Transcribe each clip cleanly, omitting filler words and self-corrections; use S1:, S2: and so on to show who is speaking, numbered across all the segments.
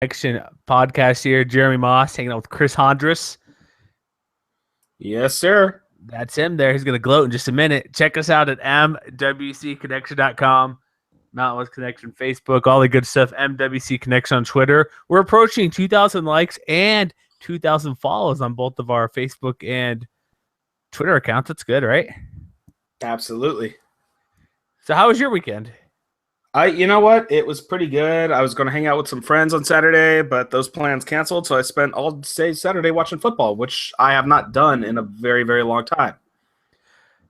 S1: Connection podcast here. Jeremy Moss hanging out with Chris Hondras.
S2: Yes, sir.
S1: That's him there. He's going to gloat in just a minute. Check us out at mwcconnection.com, Mountain West Connection Facebook, all the good stuff. MWC Connection on Twitter. We're approaching 2,000 likes and 2,000 follows on both of our Facebook and Twitter accounts. That's good, right?
S2: Absolutely.
S1: So how was your weekend?
S2: You know what? It was pretty good. I was going to hang out with some friends on Saturday, but those plans canceled. So I spent all day Saturday watching football, which I have not done in a very, very long time.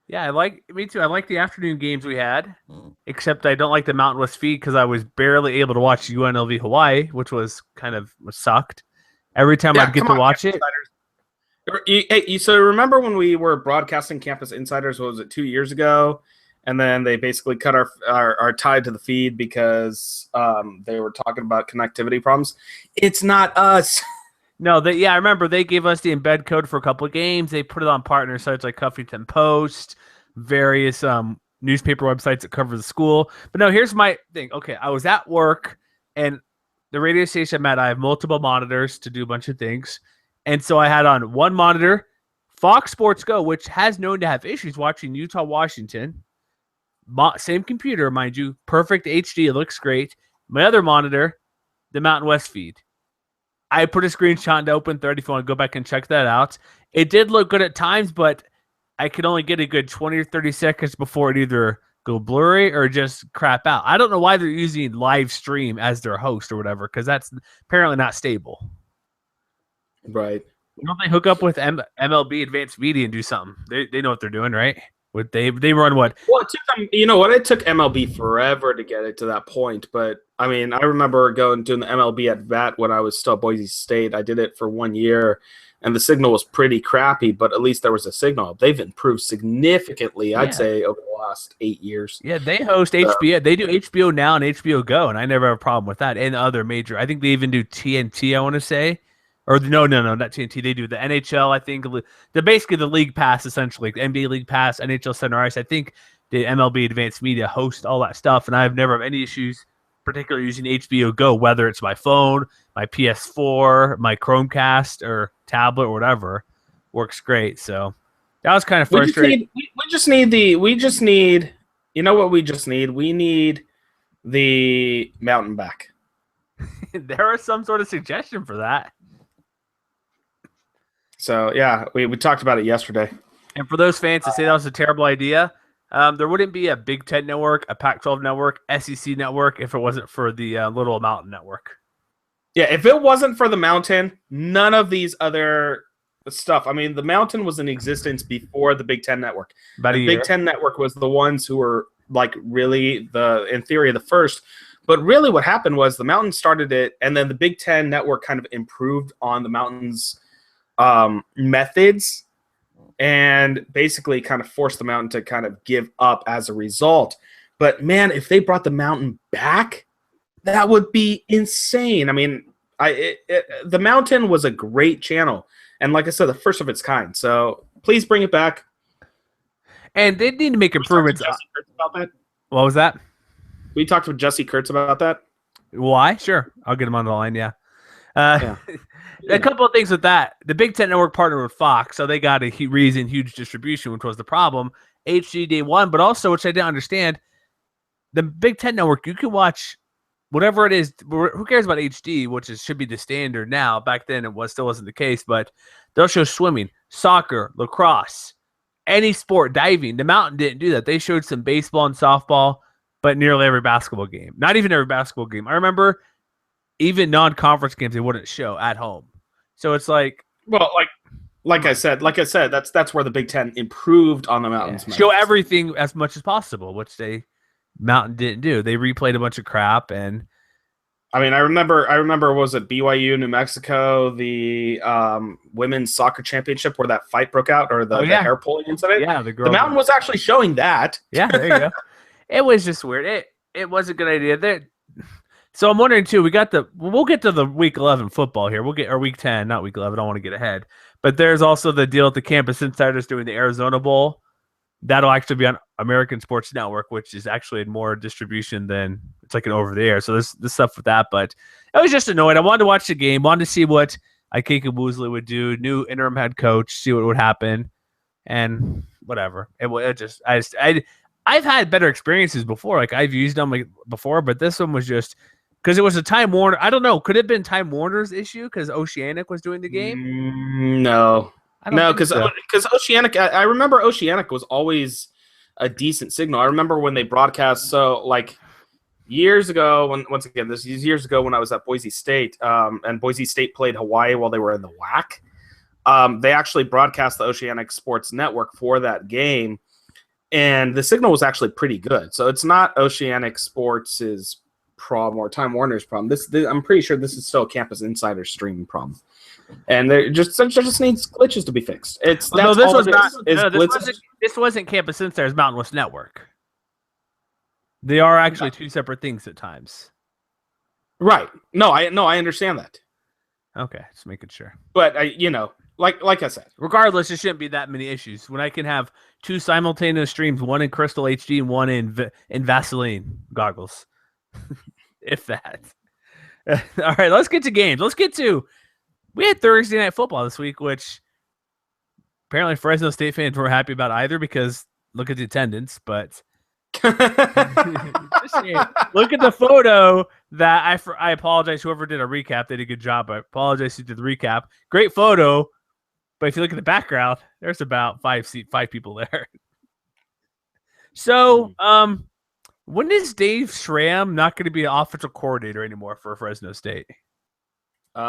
S1: Yeah, me too. I like the afternoon games we had, except I don't like the Mountain West feed because I was barely able to watch UNLV Hawaii, which was sucked. Every time I'd get to watch it.
S2: So remember when we were broadcasting Campus Insiders, what was it, 2 years ago? And then they basically cut our tie to the feed because they were talking about connectivity problems. It's not us.
S1: No, I remember they gave us the embed code for a couple of games. They put it on partner sites like Huffington Post, various newspaper websites that cover the school. But no, here's my thing. Okay, I was at work, and the radio station I'm at, I have multiple monitors to do a bunch of things. And so I had on one monitor, Fox Sports Go, which has known to have issues watching Utah-Washington. Same computer, mind you, perfect HD. It looks great. My other monitor, the Mountain West feed. I put a screenshot to open 30 if you want to go back and check that out. It did look good at times, but I could only get a good 20 or 30 seconds before it either go blurry or just crap out. I don't know why they're using live stream as their host or whatever, because that's apparently not stable.
S2: Right.
S1: Don't they hook up with MLB Advanced Media and do something? They know what they're doing, right? They run what?
S2: Well, it took them, you know what? It took MLB forever to get it to that point. But I mean, I remember doing the MLB at VAT when I was still at Boise State. I did it for 1 year, and the signal was pretty crappy, but at least there was a signal. They've improved significantly, I'd say, over the last 8 years.
S1: Yeah, they host HBO. They do HBO Now and HBO Go, and I never have a problem with that. And other major, I think they even do TNT. I want to say. Or no, not TNT. They do the NHL, I think. They're basically the League Pass, essentially. The NBA League Pass, NHL Center Ice. I think the MLB Advanced Media host all that stuff, and I've never had any issues, particularly using HBO Go, whether it's my phone, my PS4, my Chromecast, or tablet, or whatever. Works great. So that was kind of frustrating.
S2: We just need, you know what we just need? We need the Mountain back.
S1: There is some sort of suggestion for that.
S2: So, yeah, we talked about it yesterday.
S1: And for those fans to say that was a terrible idea, there wouldn't be a Big Ten network, a Pac-12 network, SEC network if it wasn't for the Little Mountain Network.
S2: Yeah, if it wasn't for the Mountain, none of these other stuff. I mean, the Mountain was in existence before the Big Ten network. The Big Ten network was the ones who were, really, in theory, the first. But really what happened was the Mountain started it, and then the Big Ten network kind of improved on the Mountain's methods and basically kind of forced the Mountain to kind of give up as a result. But man, if they brought the Mountain back, that would be insane. I mean, the Mountain was a great channel, and like I said, the first of its kind. So please bring it back.
S1: And they need to make improvements.
S2: About that.
S1: What was that?
S2: We talked with Jesse Kurtz about that.
S1: Why? Sure, I'll get him on the line. Yeah. A couple of things with that. The Big Ten Network partnered with Fox, so they got a huge distribution, which was the problem. HD day one, but also, which I didn't understand, the Big Ten Network, you can watch whatever it is. Who cares about HD, which should be the standard now. Back then, still wasn't the case, but they'll show swimming, soccer, lacrosse, any sport, diving. The Mountain didn't do that. They showed some baseball and softball, but nearly every basketball game. Not even every basketball game. I remember even non-conference games they wouldn't show at home. So it's like,
S2: well, like I said, that's where the Big Ten improved on the Mountain's.
S1: Yeah. Show everything as much as possible, which they Mountain didn't do. They replayed a bunch of crap, and
S2: I mean, I remember was it BYU, New Mexico, the women's soccer championship where that fight broke out, or the hair pulling incident.
S1: Yeah,
S2: the Mountain was actually showing that.
S1: Yeah, there you go. It was just weird. It was a good idea. So I'm wondering too. We'll get to the week 11 football here. We'll get our week 10, not week 11. I don't want to get ahead. But there's also the deal at the Campus Insiders doing the Arizona Bowl. That'll actually be on American Sports Network, which is actually more distribution than it's like an over the air. So there's this stuff with that, but I was just annoyed. I wanted to watch the game, wanted to see what Ike Woosley would do, new interim head coach, see what would happen, and whatever. I've had better experiences before. Like I've used them before, but this one was just because it was a Time Warner. I don't know. Could it have been Time Warner's issue because Oceanic was doing the game?
S2: No, because Oceanic. I remember Oceanic was always a decent signal. I remember when they broadcast. So like years ago, once again, this is years ago when I was at Boise State, and Boise State played Hawaii while they were in the WAC. They actually broadcast the Oceanic Sports Network for that game, and the signal was actually pretty good. So it's not Oceanic Sports' problem or Time Warner's problem. I'm pretty sure this is still a Campus Insider streaming problem. And there just needs glitches to be fixed. This
S1: wasn't Campus Insider, it's Mountain West Network. They are actually two separate things at times.
S2: Right. No, I understand that.
S1: Okay, just making sure.
S2: But like I said,
S1: regardless, there shouldn't be that many issues. When I can have two simultaneous streams, one in Crystal HD and one in Vaseline goggles. If that. All right, let's get to games. We had Thursday Night Football this week, which apparently Fresno State fans weren't happy about either because look at the attendance, but look at the photo that I apologize. Whoever did a recap, they did a good job. I apologize who did the recap. Great photo, but if you look at the background, there's about five people there. So, when is Dave Schramm not going to be an offensive coordinator anymore for Fresno State?
S2: When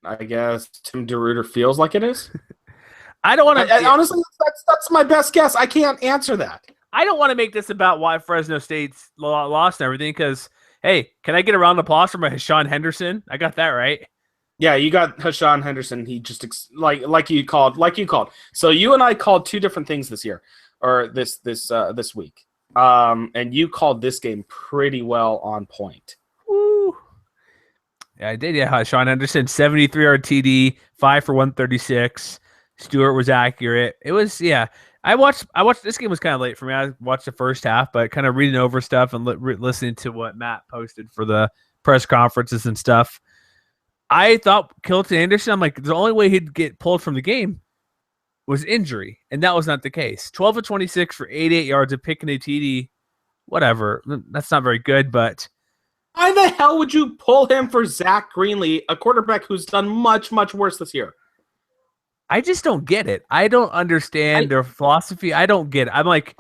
S2: I guess Tim DeRuyter feels like it is.
S1: I don't want to.
S2: Honestly, that's my best guess. I can't answer that.
S1: I don't want to make this about why Fresno State's lost and everything. Because hey, can I get a round of applause from Hashawn Henderson? I got that right.
S2: Yeah, you got Hashawn Henderson. He just like you called. So you and I called two different things this year or this week. And you called this game pretty well on point.
S1: Woo. Yeah, I did. Yeah, Sean Henderson, 73-yard TD, 5 for 136. Stewart was accurate. It was, yeah. I watched. This game was kind of late for me. I watched the first half, but kind of reading over stuff and listening to what Matt posted for the press conferences and stuff. I thought Kilton Anderson, I'm like, the only way he'd get pulled from the game was injury, and that was not the case. 12 of 26 for 88 yards, a pick and a TD. Whatever. That's not very good, but
S2: why the hell would you pull him for Zach Greenlee, a quarterback who's done much, much worse this year?
S1: I just don't get it. I don't understand their philosophy. I don't get it. I'm like,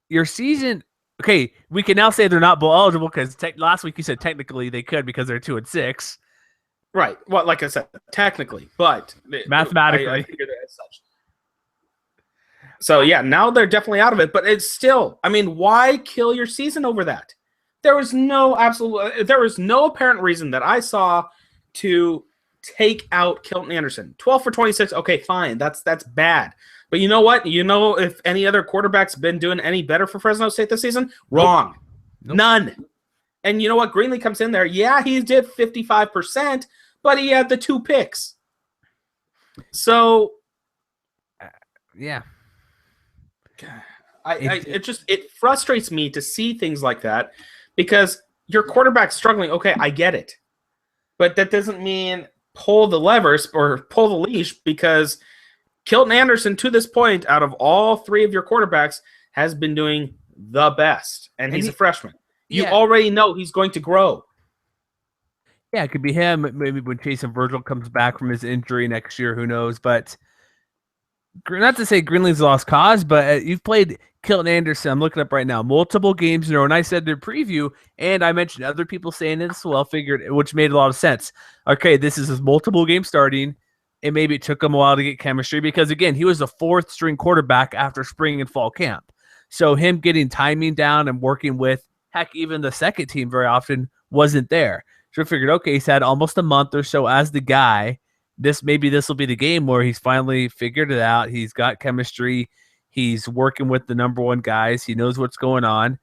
S1: your season. Okay, we can now say they're not bowl eligible because last week you said technically they could because they're 2-6.
S2: Right. Well, like I said, technically, but
S1: mathematically.
S2: I figured it as such. So yeah, now they're definitely out of it. But it's still. I mean, why kill your season over that? There was no apparent reason that I saw to take out Kilton Anderson. 12 for 26. Okay, fine. That's bad. But you know what? You know if any other quarterback's been doing any better for Fresno State this season? Wrong. Nope. None. And you know what? Greenlee comes in there. Yeah, he did 55%, but he had the 2 picks. So,
S1: yeah.
S2: It frustrates me to see things like that because your quarterback's struggling. Okay, I get it. But that doesn't mean pull the levers or pull the leash because Kilton Anderson, to this point, out of all 3 of your quarterbacks, has been doing the best. And he's a freshman. You already know he's going to grow.
S1: Yeah, it could be him. Maybe when Jason Virgil comes back from his injury next year, who knows? But not to say Greenlee's lost cause, but you've played Kilton Anderson. I'm looking up right now. Multiple games in a row. And I said their preview, and I mentioned other people saying it as well, which made a lot of sense. Okay, this is his multiple game starting, and maybe it took him a while to get chemistry because, again, he was a 4th-string quarterback after spring and fall camp. So him getting timing down and working with, heck, even the second team very often wasn't there. So I figured, okay, he's had almost a month or so as the guy. This will be the game where he's finally figured it out. He's got chemistry. He's working with the number 1 guys. He knows what's going on.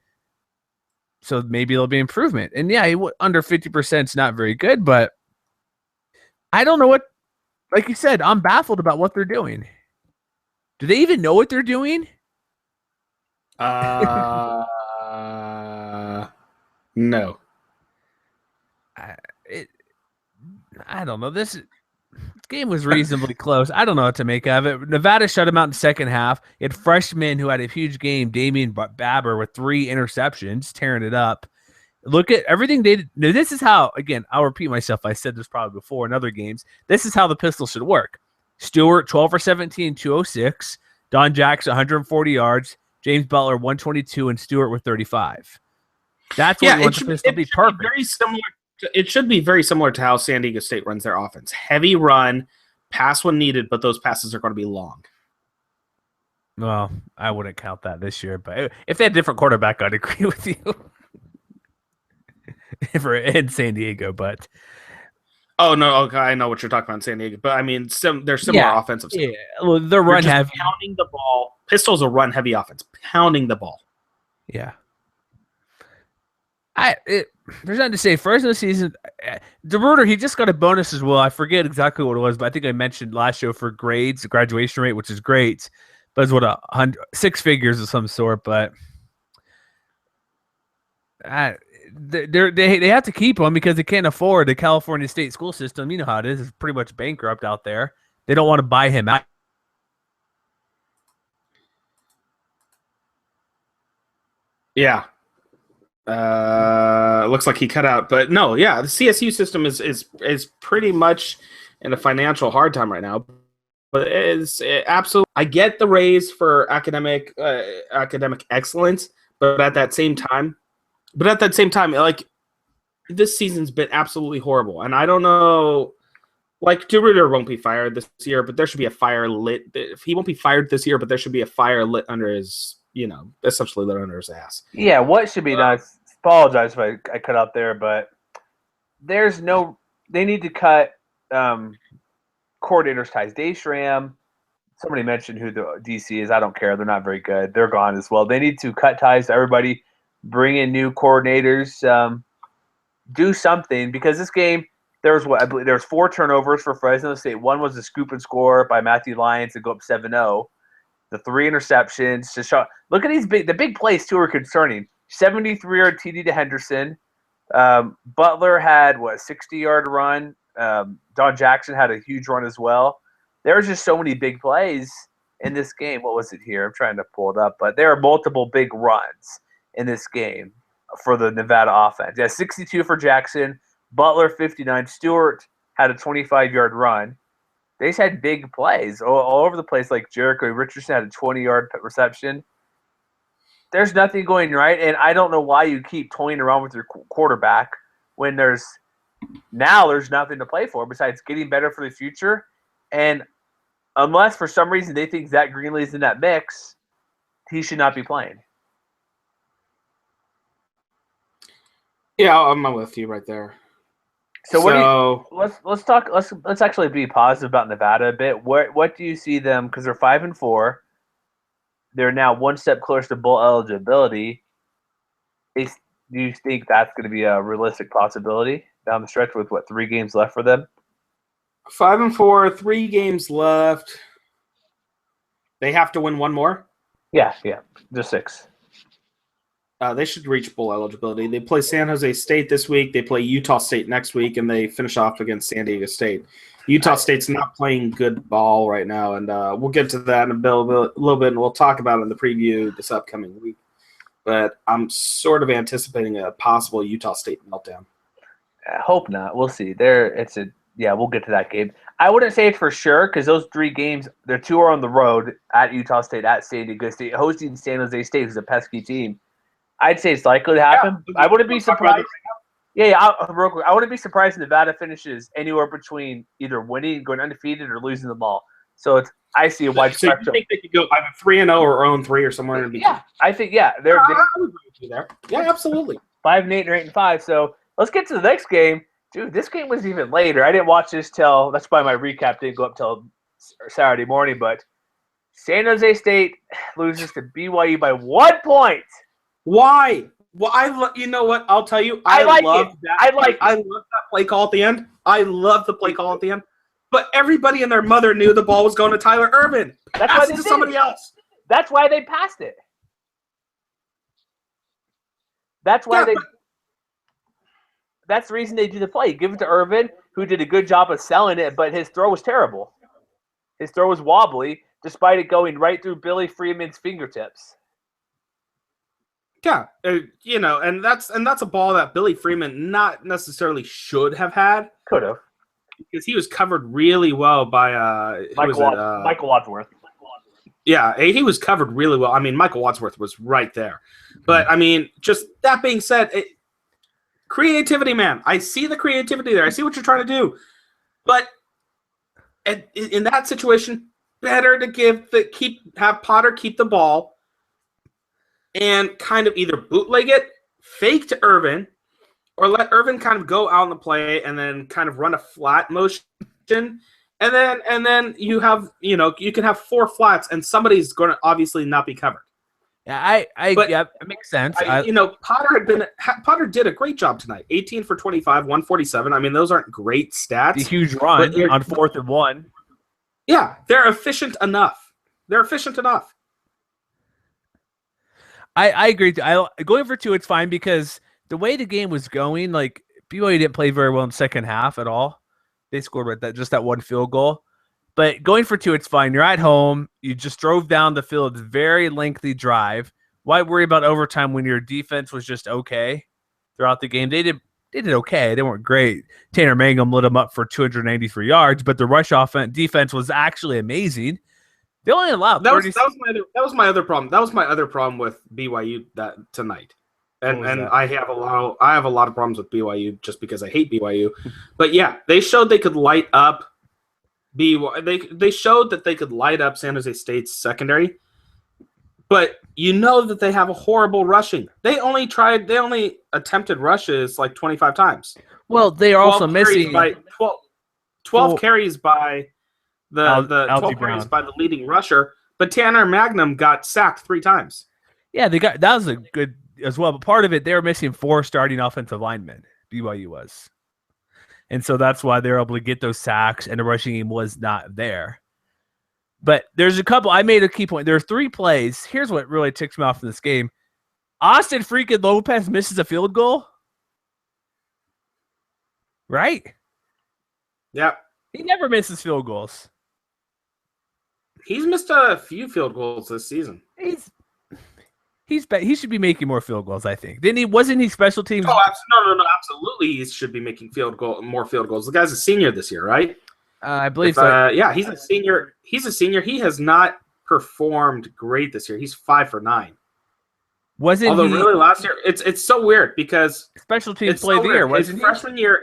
S1: So maybe there'll be improvement. And yeah, under 50% is not very good, but I don't know what, like you said, I'm baffled about what they're doing. Do they even know what they're doing?
S2: No.
S1: I don't know. This game was reasonably close. I don't know what to make of it. Nevada shut him out in the second half. He had freshman who had a huge game, Damian Babber, with 3 interceptions, tearing it up. Look at everything they did. Now, this is how, again, I'll repeat myself. I said this probably before in other games. This is how the pistol should work. Stewart, 12 for 17, 206. Don Jackson, 140 yards. James Butler, 122, and Stewart with 35. That's what you want the pistol to be. Perfect.
S2: Very similar. It should be very similar to how San Diego State runs their offense. Heavy run, pass when needed, but those passes are going to be long.
S1: Well, I wouldn't count that this year, but if they had a different quarterback, I'd agree with you. In San Diego, but
S2: oh no, okay, I know what you're talking about in San Diego, but I mean, they're similar offensive.
S1: Yeah, well, they're run heavy,
S2: pounding the ball. Pistol's a run heavy offense, pounding the ball.
S1: Yeah, there's nothing to say. First of the season, DeRuiter, he just got a bonus as well. I forget exactly what it was, but I think I mentioned last show for grades, graduation rate, which is great, but it's what 6 figures of some sort. But they have to keep him because they can't afford the California state school system. You know how it is; it's pretty much bankrupt out there. They don't want to buy him out.
S2: Yeah. Looks like he cut out, but no, yeah, the CSU system is pretty much in a financial hard time right now. But it's absolutely. I get the raise for academic excellence, but at that same time, like this season's been absolutely horrible, and I don't know. Like DeRuiter won't be fired this year, but there should be a fire lit. If he won't be fired this year, but there should be a fire lit under his. Essentially lit under his ass.
S3: Yeah, what should be done? Apologize if I cut out there, but there's no. They need to cut coordinators ties. Dave Schramm. Somebody mentioned who the DC is. I don't care. They're not very good. They're gone as well. They need to cut ties to everybody. Bring in new coordinators. Do something because this game there was 4 turnovers for Fresno State. One was a scoop and score by Matthew Lyons to go up 7-0. The 3 interceptions to show. Look at the big plays too are concerning. 73-yard TD to Henderson. Butler had a 60-yard run. Don Jackson had a huge run as well. There was just so many big plays in this game. What was it here? I'm trying to pull it up, but there are multiple big runs in this game for the Nevada offense. Yeah, 62 for Jackson. Butler 59. Stewart had a 25-yard run. They just had big plays all over the place. Like Jericho Richardson had a 20-yard reception. There's nothing going right, and I don't know why you keep toying around with your quarterback when there's nothing to play for besides getting better for the future. And unless for some reason they think Zach Greenlee's in that mix, he should not be playing.
S2: Yeah, I'm with you right there.
S3: So let's talk. Let's actually be positive about Nevada a bit. What do you see them? Because they're 5-4. They're now one step closer to bowl eligibility. Do you think that's going to be a realistic possibility down the stretch with 3 games left for them?
S2: 5-4, 3 games left. They have to win 1 more.
S3: Yeah, just 6.
S2: They should reach bowl eligibility. They play San Jose State this week. They play Utah State next week, and they finish off against San Diego State. Utah State's not playing good ball right now, and we'll get to that in a little bit, and we'll talk about it in the preview this upcoming week. But I'm sort of anticipating a possible Utah State meltdown.
S3: I hope not. We'll see. We'll get to that game. I wouldn't say it for sure because those 3 games, 2 are on the road at Utah State, at San Diego State, hosting San Jose State, who's a pesky team. I'd say it's likely to happen. Yeah, I wouldn't be surprised. Real quick, I wouldn't be surprised if Nevada finishes anywhere between either winning, going undefeated, or losing the ball. So I see a wide spectrum.
S2: So you think they could go either 3-0 or 0-3 or somewhere in between?
S3: Yeah, I think they're
S2: there. Yeah, absolutely.
S3: 5-8 or 8-5. So let's get to the next game, dude. This game was even later. I didn't watch this till that's why my recap didn't go up till Saturday morning. But San Jose State loses to BYU by 1 point.
S2: Why? Well, you know what? I'll tell you. I love that play call at the end. I love the play call at the end. but everybody and their mother knew the ball was going to Tyler Ervin.
S3: That's
S2: Pass
S3: why
S2: it to somebody else.
S3: That's why they passed it. That's why That's the reason they do the play. Give it to Ervin, who did a good job of selling it, but his throw was terrible. His throw was wobbly, despite it going right through Billy Freeman's fingertips.
S2: Yeah, and that's a ball that Billy Freeman not necessarily should have had.
S3: Could have,
S2: because he was covered really well by
S3: Michael Wadsworth.
S2: Yeah, he was covered really well. I mean, Michael Wadsworth was right there. But I mean, just that being said, creativity, man. I see the creativity there. I see what you're trying to do, but in that situation, better to have Potter keep the ball. And kind of either bootleg it, fake to Ervin, or let Ervin kind of go out on the play and then kind of run a flat motion. And then you have, you can have 4 flats and somebody's going to obviously not be covered.
S1: Yeah, it makes sense.
S2: Potter did a great job tonight. 18 for 25, 147. I mean, those aren't great stats.
S1: A huge run on 4th and 1.
S2: Yeah, they're efficient enough.
S1: I agree. Going for 2, it's fine because the way the game was going, like BYU didn't play very well in the second half at all. They scored just that 1 field goal. But going for 2, it's fine. You're at home. You just drove down the field. Very lengthy drive. Why worry about overtime when your defense was just okay throughout the game? They did okay. They weren't great. Tanner Mangum lit them up for 293 yards, but the rush defense was actually amazing. They only allowed
S2: that was my other problem. That was my other problem with BYU tonight, and I have a lot of problems with BYU just because I hate BYU. But yeah, they showed they could light up They showed that they could light up San Jose State's secondary, but that they have a horrible rushing. They only attempted rushes like 25 times.
S1: Well, they are also missing
S2: 12 carries by the 12 carries by the leading rusher, but Tanner Mangum got sacked 3 times.
S1: Yeah, that was a good as well. But part of it, they were missing 4 starting offensive linemen. BYU was, and so that's why they were able to get those sacks, and the rushing game was not there. But there's a couple. I made a key point. There are 3 plays. Here's what really ticks me off in this game: Austin freaking Lopez misses a field goal. Right?
S2: Yeah.
S1: He never misses field goals.
S2: He's missed a few field goals this season.
S1: He should be making more field goals, I think. Wasn't he special teams?
S2: Oh, no, absolutely. He should be making more field goals. The guy's a senior this year, right?
S1: I believe so.
S2: Yeah, he's a senior. He has not performed great this year. He's 5 for 9. Really last year, it's so weird because
S1: special teams play the year.
S2: His freshman year,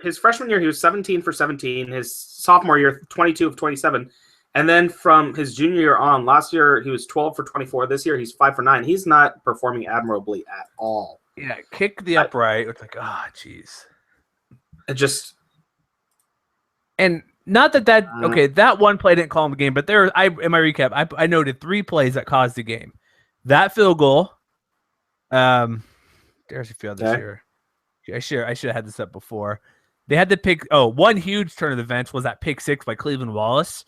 S2: he was 17 for 17. His sophomore year, 22 of 27. And then from his junior year on, last year he was 12 for 24. This year he's 5 for 9. He's not performing admirably at all.
S1: Yeah, kick the upright. It's like, jeez. And not that okay, that one play didn't call him the game, but in my recap, I noted 3 plays that caused the game. That field goal. There's a few others here. I should have had this up before. They had to pick. One huge turn of events was that pick 6 by Cleveland Wallace,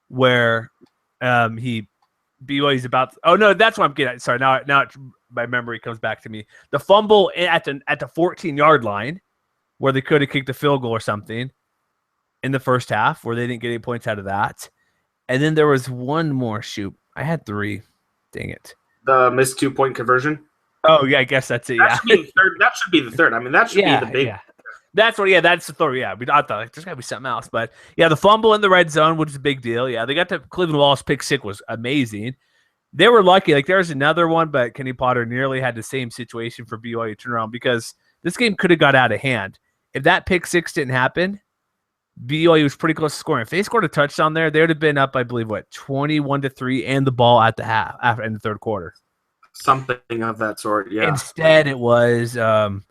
S1: where BYU's about. That's what I'm getting at. Sorry, now my memory comes back to me. The fumble at the 14-yard line, where they could have kicked a field goal or something in the first half, where they didn't get any points out of that. And then there was one more shoot. I had 3. Dang it.
S2: The missed 2-point conversion.
S1: Oh yeah, I guess that's it.
S2: That should be the third. I mean, that should be the big.
S1: Yeah. That's the third. Yeah, I thought there's got to be something else, but yeah, the fumble in the red zone, which is a big deal. Yeah, they got to Cleveland Wallace pick 6 was amazing. They were lucky. Like there's another one, but Kenny Potter nearly had the same situation for BYU turnaround because this game could have got out of hand if that pick 6 didn't happen. BYU was pretty close to scoring. If they scored a touchdown there, they would have been up, I believe, 21-3, and the ball at the half in the third quarter.
S2: Something of that sort, yeah.
S1: Instead, it was
S2: 14-10.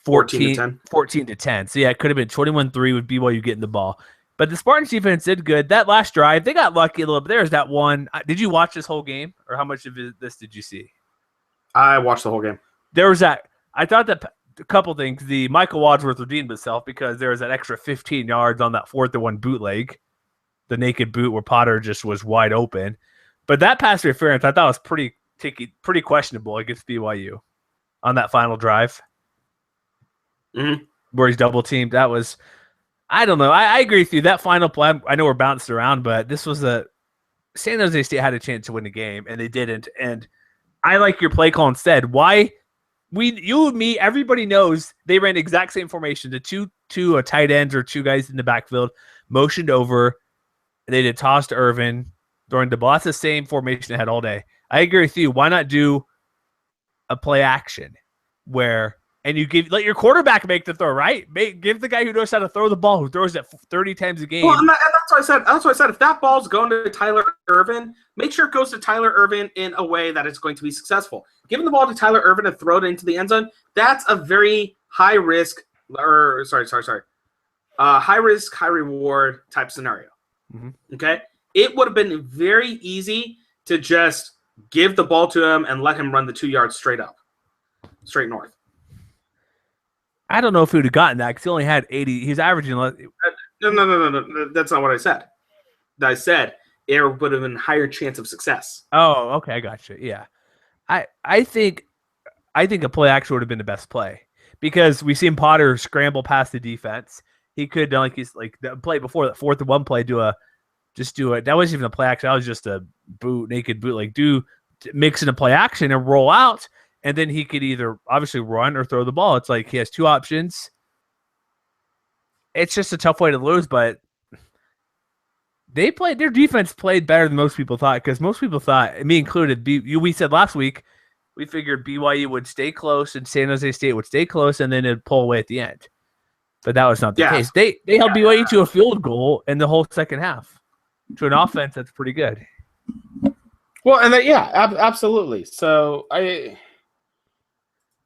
S1: 14-10. So, yeah, it could have been 21-3 with BYU getting the ball. But the Spartans defense did good. That last drive, they got lucky a little bit. There's that one. Did you watch this whole game, or how much of this did you see?
S2: I watched the whole game.
S1: There was that. I thought that a couple things. The Michael Wadsworth redeemed himself because there was that extra 15 yards on that 4th and 1 bootleg the naked boot where Potter just was wide open. But that pass interference, I thought was pretty questionable against BYU on that final drive.
S2: Mm-hmm.
S1: Where he's double teamed. That was, I don't know. I agree with you. That final play, I know we're bounced around, but this was San Jose State had a chance to win the game, and they didn't. And I like your play call instead. Why? You and me, everybody knows they ran the exact same formation. The two tight ends or two guys in the backfield motioned over. They did toss to Irvin during the ball. That's the same formation they had all day. I agree with you. Why not do a play action where and you let your quarterback make the throw, right? Give the guy who knows how to throw the ball, who throws it 30 times a game.
S2: Well, and that's what I said. That's what I said. If that ball's going to Tyler Irvin, make sure it goes to Tyler Irvin in a way that it's going to be successful. Giving the ball to Tyler Irvin and throw it into the end zone, that's a very high risk, high risk, high reward type scenario.
S1: Mm-hmm.
S2: Okay, it would have been very easy to just give the ball to him and let him run the 2 yards straight north.
S1: I don't know if he would have gotten that because he only had 80. He's averaging.
S2: No. That's not what I said. I said there would have been a higher chance of success.
S1: Oh, okay, I got you. Yeah, I think a play action would have been the best play because we seen Potter scramble past the defense. He could the play before that 4th and 1 play do it. That wasn't even a play action. That was just a naked boot. Mix in a play action and roll out. And then he could either obviously run or throw the ball. It's like he has two options. It's just a tough way to lose, but their defense played better than most people thought because most people thought, me included, we said last week, we figured BYU would stay close and San Jose State would stay close and then it'd pull away at the end. But that was not the case. They held BYU to a field goal in the whole second half. To an offense that's pretty good.
S2: Well, and absolutely. So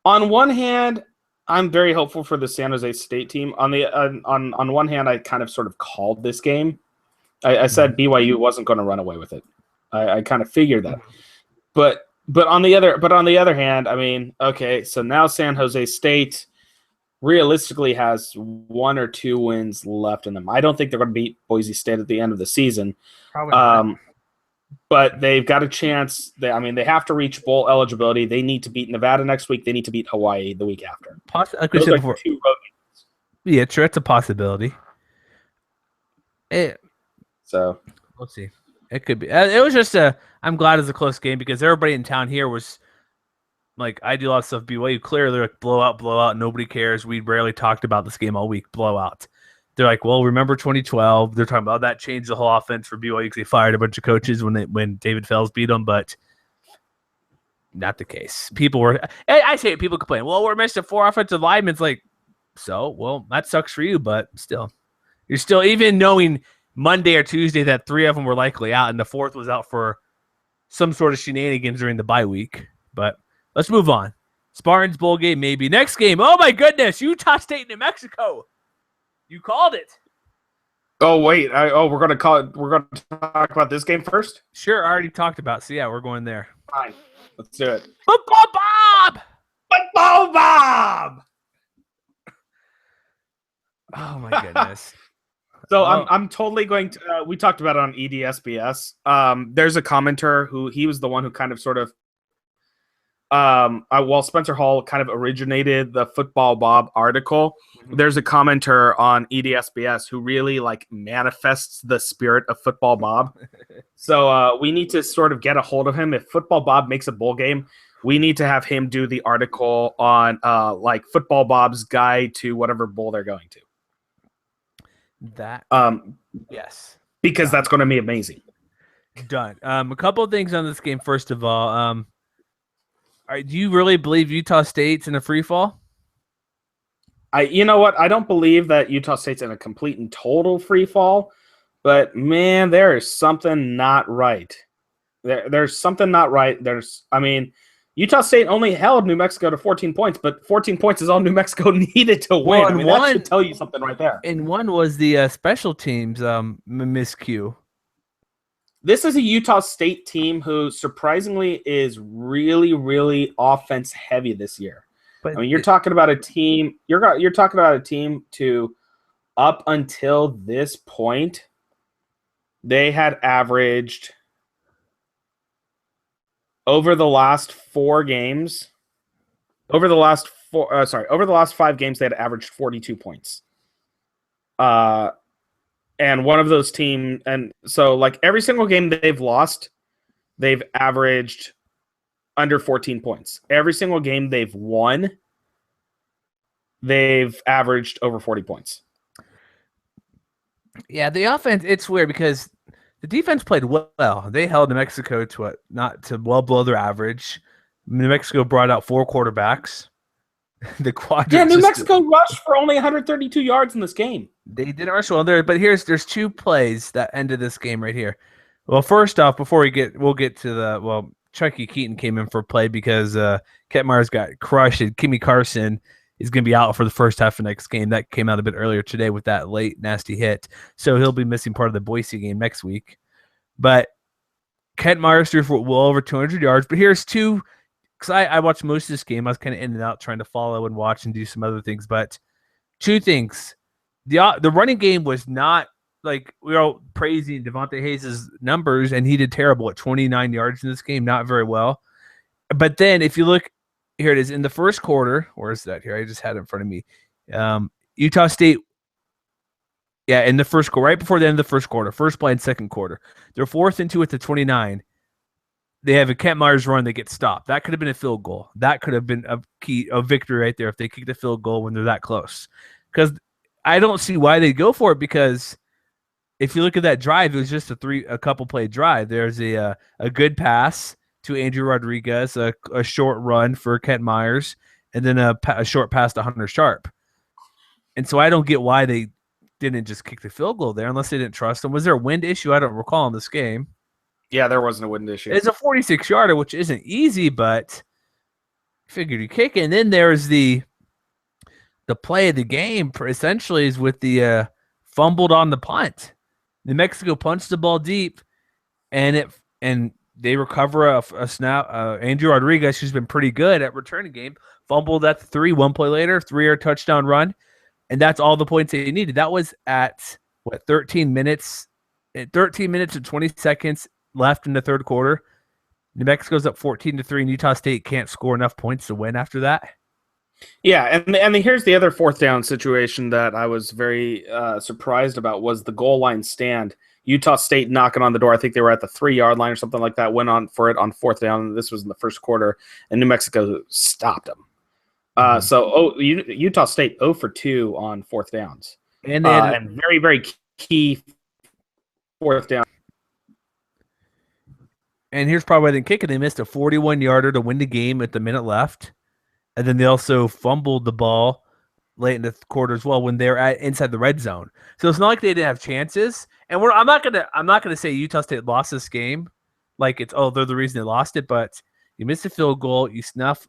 S2: on one hand, I'm very hopeful for the San Jose State team. On the on one hand, I kind of sort of called this game. I said BYU wasn't going to run away with it. I kind of figured that. But on the other hand, I mean, okay, so now San Jose State realistically has 1 or 2 wins left in them. I don't think they're going to beat Boise State at the end of the season.
S1: Probably not.
S2: But they've got a chance. They have to reach bowl eligibility. They need to beat Nevada next week. They need to beat Hawaii the week after.
S1: Like we said before. 2 road games. Yeah, sure, it's a possibility.
S2: So
S1: we'll see. It could be. It was just I'm glad it's a close game because everybody in town here was like, I do a lot of stuff. BYU clearly like blowout. Nobody cares. We rarely talked about this game all week. Blowout. They're like, well, remember 2012? They're talking about that changed the whole offense for BYU because they fired a bunch of coaches when David Fells beat them, but not the case. People were. I say it, people complain. Well, we're missing 4 offensive linemen. It's like, so well, that sucks for you, but still, you're still even knowing Monday or Tuesday that 3 of them were likely out and the 4th was out for some sort of shenanigans during the bye week. But let's move on. Spartans bowl game maybe next game. Oh my goodness, Utah State, New Mexico. You called it.
S2: Oh wait, we're gonna call it. We're gonna talk about this game first.
S1: Sure, I already talked about. So yeah, we're going there.
S2: Fine, let's do it.
S1: Football Bob.
S2: Football Bob.
S1: Oh my goodness.
S2: So I'm totally going to. We talked about it on EDSBS. There's a commenter he was the one who kind of sort of. While Spencer Hall kind of originated the Football Bob article, there's a commenter on EDSBS who really like manifests the spirit of Football Bob. So we need to sort of get a hold of him. If Football Bob makes a bowl game, we need to have him do the article on like Football Bob's guide to whatever bowl they're going to.
S1: Yes,
S2: because that's going to be amazing.
S1: Done. A couple of things on this game. First of all, do you really believe Utah State's in a free fall?
S2: You know what? I don't believe that Utah State's in a complete and total free fall, but man, there is something not right. There's something not right. Utah State only held New Mexico to 14 points, but 14 points is all New Mexico needed to win.
S1: Well,
S2: that should tell you something right there.
S1: And one was the special teams miscue.
S2: This is a Utah State team who surprisingly is really, really offense heavy this year. But you're talking about a team. You're talking about a team to up until this point they had averaged over the last 4 games. Over the last 5 games, they had averaged 42 points. And one of those teams, and so like every single game they've lost, they've averaged under 14 points. Every single game they've won, they've averaged over 40 points.
S1: Yeah, the offense, it's weird because the defense played well. They held New Mexico to well below their average. New Mexico brought out 4 quarterbacks. The quadrant.
S2: Yeah, New Mexico rushed for only 132 yards in this game.
S1: They didn't rush well there, but there's 2 plays that ended this game right here. Well, first off, before we'll get to Chucky Keaton came in for a play because Kent Myers got crushed, and Kimmy Carson is going to be out for the first half of the next game. That came out a bit earlier today with that late nasty hit, so he'll be missing part of the Boise game next week. But Kent Myers threw for well over 200 yards. But here's 2. Because I watched most of this game. I was kind of in and out trying to follow and watch and do some other things. But 2 things. The running game was not like we were all praising Devontae Hayes' numbers, and he did terrible at 29 yards in this game. Not very well. But then if you look, here it is. In the first quarter, where is that here? I just had it in front of me. Utah State, in the first quarter, right before the end of the first quarter, first play and second quarter. They're 4th and 2 at the 29. They have a Kent Myers run that gets stopped. That could have been a field goal. That could have been a victory right there if they kicked the field goal when they're that close. Because I don't see why they go for it, because if you look at that drive, it was just a couple play drive. There's a good pass to Andrew Rodriguez, a short run for Kent Myers, and then a short pass to Hunter Sharp. And so I don't get why they didn't just kick the field goal there unless they didn't trust him. Was there a wind issue? I don't recall in this game.
S2: Yeah, there wasn't a wind issue.
S1: It's a 46-yarder, which isn't easy, but figured you kick it. And then there's the play of the game, essentially, is with the fumbled on the punt. New Mexico punched the ball deep, and they recover a snap. Andrew Rodriguez, who's been pretty good at returning game, fumbled at the 3. 1 play later, 3-yard touchdown run, and that's all the points they needed. That was at 13 minutes. 13 minutes and 20 seconds left in the third quarter. New Mexico's up 14-3, and Utah State can't score enough points to win after that.
S2: Yeah, and here's the other 4th down situation that I was very surprised about was the goal line stand. Utah State knocking on the door. I think they were at the 3-yard line or something like that. Went on for it on 4th down. This was in the first quarter, and New Mexico stopped them. So Utah State 0 for 2 on 4th downs, and very, very key 4th down.
S1: And here's probably why they didn't kick it. They missed a 41-yarder to win the game at the minute left. And then they also fumbled the ball late in the quarter as well when they're inside the red zone. So it's not like they didn't have chances. And I'm not gonna say Utah State lost this game, like they're the reason they lost it. But you missed a field goal, you snuff.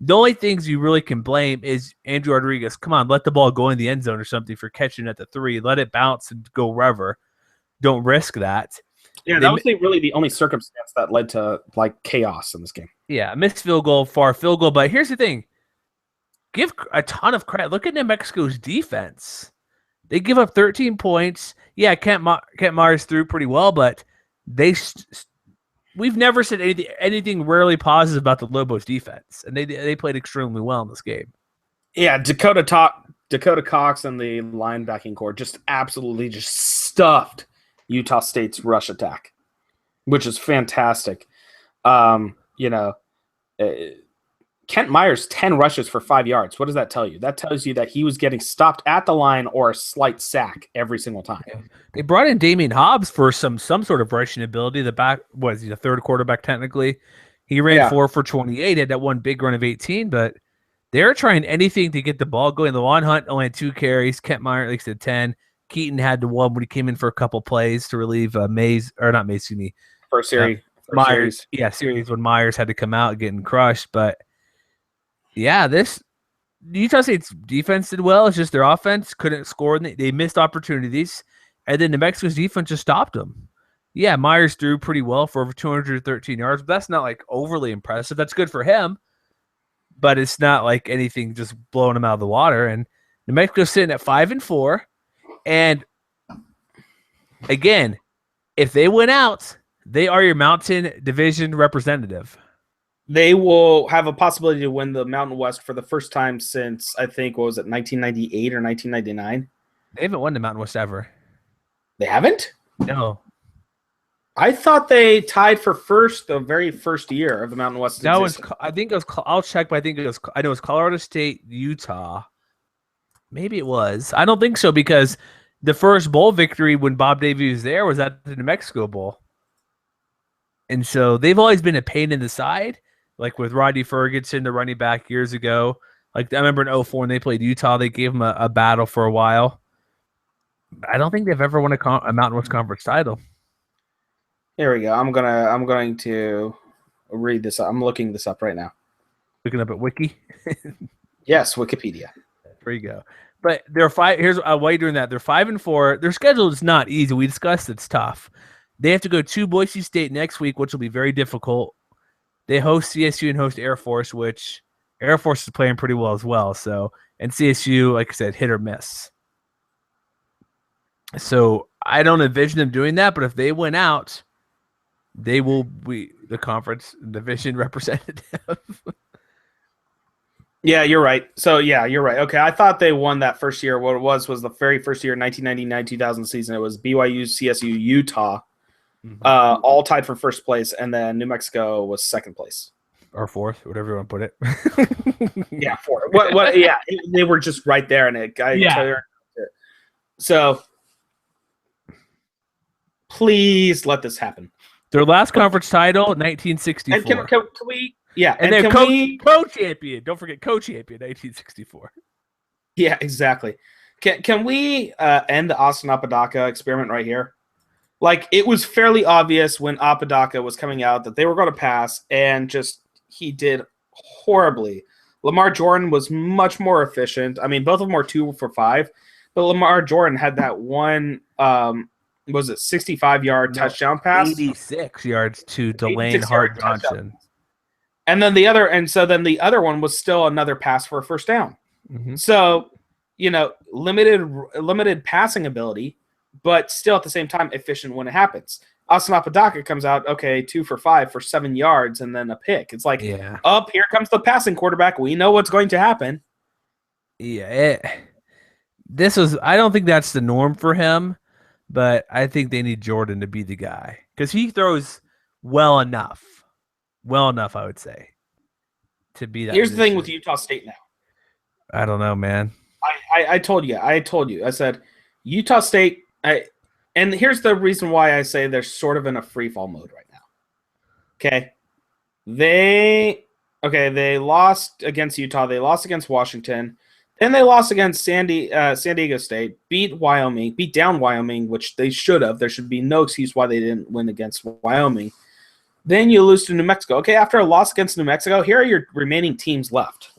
S1: The only things you really can blame is Andrew Rodriguez. Come on, let the ball go in the end zone or something for catching at the 3. Let it bounce and go wherever. Don't risk that.
S2: Yeah, that was really the only circumstance that led to like chaos in this game.
S1: Yeah, missed field goal, far field goal. But here's the thing. Give a ton of credit. Look at New Mexico's defense. They give up 13 points. Yeah, Kent Myers threw pretty well, but we've never said anything rarely positive about the Lobos defense, and they played extremely well in this game.
S2: Yeah, Dakota Cox and the linebacking core just absolutely just stuffed Utah State's rush attack, which is fantastic. Kent Myers, 10 rushes for 5 yards. What does that tell you? That tells you that he was getting stopped at the line or a slight sack every single time.
S1: They brought in Damian Hobbs for some sort of rushing ability. The back was he the third quarterback technically. He ran 4 for 28, had that one big run of 18, but they're trying anything to get the ball going. LaJuan Hunt only had 2 carries. Kent Myers, like I said, 10. Keaton had the one when he came in for a couple plays to relieve Myers.
S2: First series.
S1: Myers. Yeah, series when Myers had to come out getting crushed. But yeah, this Utah State's defense did well. It's just their offense couldn't score. And they missed opportunities. And then New Mexico's defense just stopped them. Yeah, Myers threw pretty well for over 213 yards, but that's not like overly impressive. That's good for him, but it's not like anything just blowing him out of the water. And New Mexico's sitting at 5-4. And again, if they win out, they are your Mountain Division representative.
S2: They will have a possibility to win the Mountain West for the first time since, I think, what was it, 1998 or 1999?
S1: They haven't won the Mountain West ever.
S2: They haven't?
S1: No.
S2: I thought they tied for first the very first year of the Mountain West.
S1: That was, I think it was, I know it was Colorado State, Utah. Maybe it was. I don't think so because the first bowl victory when Bob Davie was there was at the New Mexico Bowl. And so they've always been a pain in the side. Like with Rodney Ferguson, the running back years ago. Like I remember in 2004 when they played Utah, they gave them a battle for a while. I don't think they've ever won a Mountain West Conference title.
S2: Here we go. I'm going to read this up. I'm looking this up right now.
S1: Looking up at Wiki.
S2: Yes, Wikipedia.
S1: There you go. But they're five. Here's why you're doing that. They're 5-4. Their schedule is not easy. We discussed it's tough. They have to go to Boise State next week, which will be very difficult. They host CSU and host Air Force, which Air Force is playing pretty well as well. So, and CSU, like I said, hit or miss. So I don't envision them doing that, but if they win out, they will be the conference division representative.
S2: Yeah, you're right. So, yeah, you're right. Okay, I thought they won that first year. What it was the very first year, 1999-2000 season. It was BYU, CSU, Utah, all tied for first place, and then New Mexico was second place.
S1: Or fourth, whatever you want to put it.
S2: Yeah, fourth. What? Yeah, they were just right there, and So, please let this happen.
S1: Their last conference title, 1964.
S2: And can we? Yeah,
S1: and then co-champion. Don't forget co-champion, 1964.
S2: Yeah, exactly. Can we end the Austin Apodaca experiment right here? Like, it was fairly obvious when Apodaca was coming out that they were going to pass, and just he did horribly. Lamar Jordan was much more efficient. I mean, both of them were 2 for 5, but Lamar Jordan had that one. Was it 65-yard touchdown pass?
S1: 86 yards to Delane Hart Johnson.
S2: And then the other one was still another pass for a first down.
S1: Mm-hmm.
S2: So, limited passing ability, but still at the same time efficient when it happens. Austin Apodaca comes out, 2 for 5 for 7 yards and then a pick. It's like, here comes the passing quarterback. We know what's going to happen.
S1: Yeah, I don't think that's the norm for him. But I think they need Jordan to be the guy because he throws well enough, I would say, to be that.
S2: Here's the thing with Utah State now.
S1: I don't know, man.
S2: I told you. I said Utah State. And here's the reason why I say they're sort of in a free fall mode right now. Okay, they lost against Utah. They lost against Washington. Then they lost against San Diego State, beat down Wyoming, which they should have. There should be no excuse why they didn't win against Wyoming. Then you lose to New Mexico. Okay, after a loss against New Mexico, here are your remaining teams left.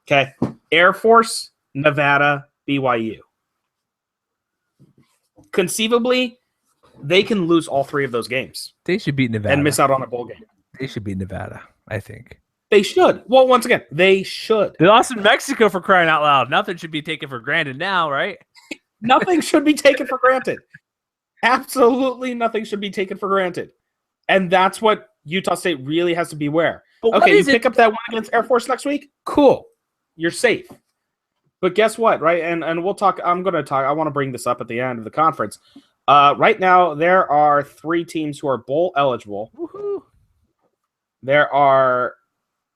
S2: Okay, Air Force, Nevada, BYU. Conceivably, they can lose all 3 of those games.
S1: They should beat Nevada.
S2: And miss out on a bowl game.
S1: They should beat Nevada, I think.
S2: They should. Well, once again, they should.
S1: They lost in Mexico for crying out loud. Nothing should be taken for granted now, right?
S2: Nothing should be taken for granted. Absolutely nothing should be taken for granted. And that's what Utah State really has to beware. Okay, you pick up that one against Air Force next week? Cool. You're safe. But guess what, right? And we'll talk. I want to bring this up at the end of the conference. Right now, there are 3 teams who are bowl eligible.
S1: Woohoo.
S2: There are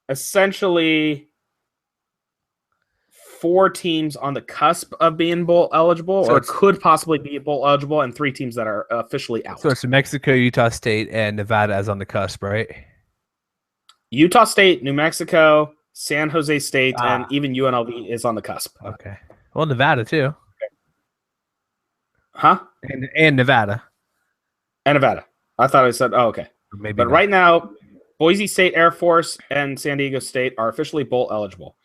S2: essentially 4 teams on the cusp of being bowl eligible, or could possibly be bowl eligible, and 3 teams that are officially out.
S1: So it's New Mexico, Utah State, and Nevada as on the cusp, right?
S2: Utah State, New Mexico, San Jose State, and even UNLV is on the cusp.
S1: Okay. Well, Nevada too.
S2: Huh?
S1: And Nevada.
S2: And Nevada. I thought I said, okay.
S1: Maybe
S2: but
S1: not.
S2: Right now, Boise State, Air Force, and San Diego State are officially bowl eligible.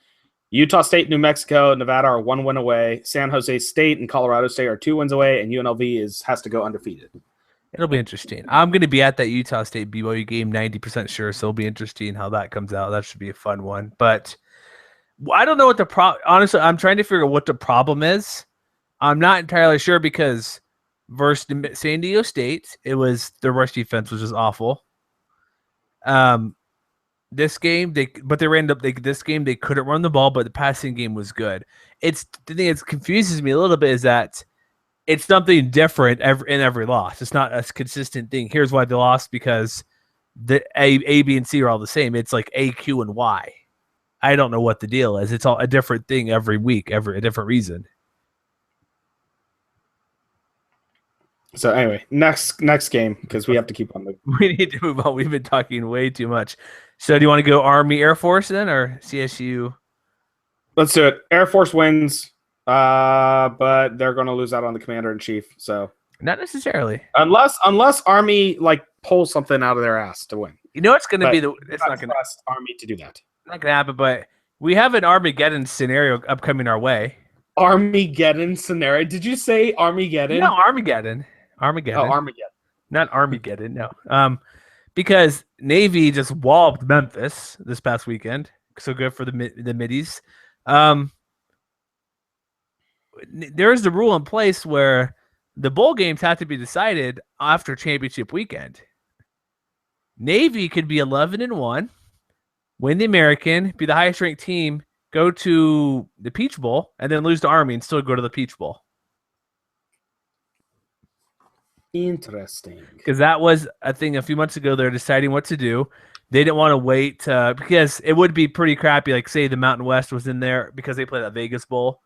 S2: Utah State, New Mexico, Nevada are 1 win away. San Jose State and Colorado State are 2 wins away, and UNLV has to go undefeated.
S1: It'll be interesting. I'm going to be at that Utah State BYU game 90% sure, so it'll be interesting how that comes out. That should be a fun one. But I don't know what honestly, I'm trying to figure out what the problem is. I'm not entirely sure because versus San Diego State. It was their rush defense was just awful. This game they couldn't run the ball, but the passing game was good. It's the thing that confuses me a little bit is that it's something different in every loss. It's not a consistent thing. Here's why they lost, because the A, B, and C are all the same. It's like A, Q, and Y. I don't know what the deal is. It's all a different thing every week, a different reason.
S2: So anyway, next game, because we have to keep on moving.
S1: We need to move on. We've been talking way too much. So do you want to go Army Air Force then, or CSU?
S2: Let's do it. Air Force wins, but they're going to lose out on the Commander-in-Chief. So
S1: not necessarily,
S2: unless Army like pulls something out of their ass to win.
S1: You know, it's going to be it's not going to
S2: trust Army to do that.
S1: Not going to happen. But we have an Armageddon scenario upcoming our way.
S2: Armageddon scenario? Did you say Armageddon?
S1: No, Armageddon. Armageddon.
S2: Oh, Armageddon.
S1: Not Armageddon, no. Because Navy just walloped Memphis this past weekend. So good for the middies. There is the rule in place where the bowl games have to be decided after championship weekend. Navy could be 11-1, win the American, be the highest ranked team, go to the Peach Bowl, and then lose to Army and still go to the Peach Bowl.
S2: Interesting.
S1: Because that was a thing a few months ago. They're deciding what to do. They didn't want to wait because it would be pretty crappy. Like, say the Mountain West was in there because they played that Vegas Bowl.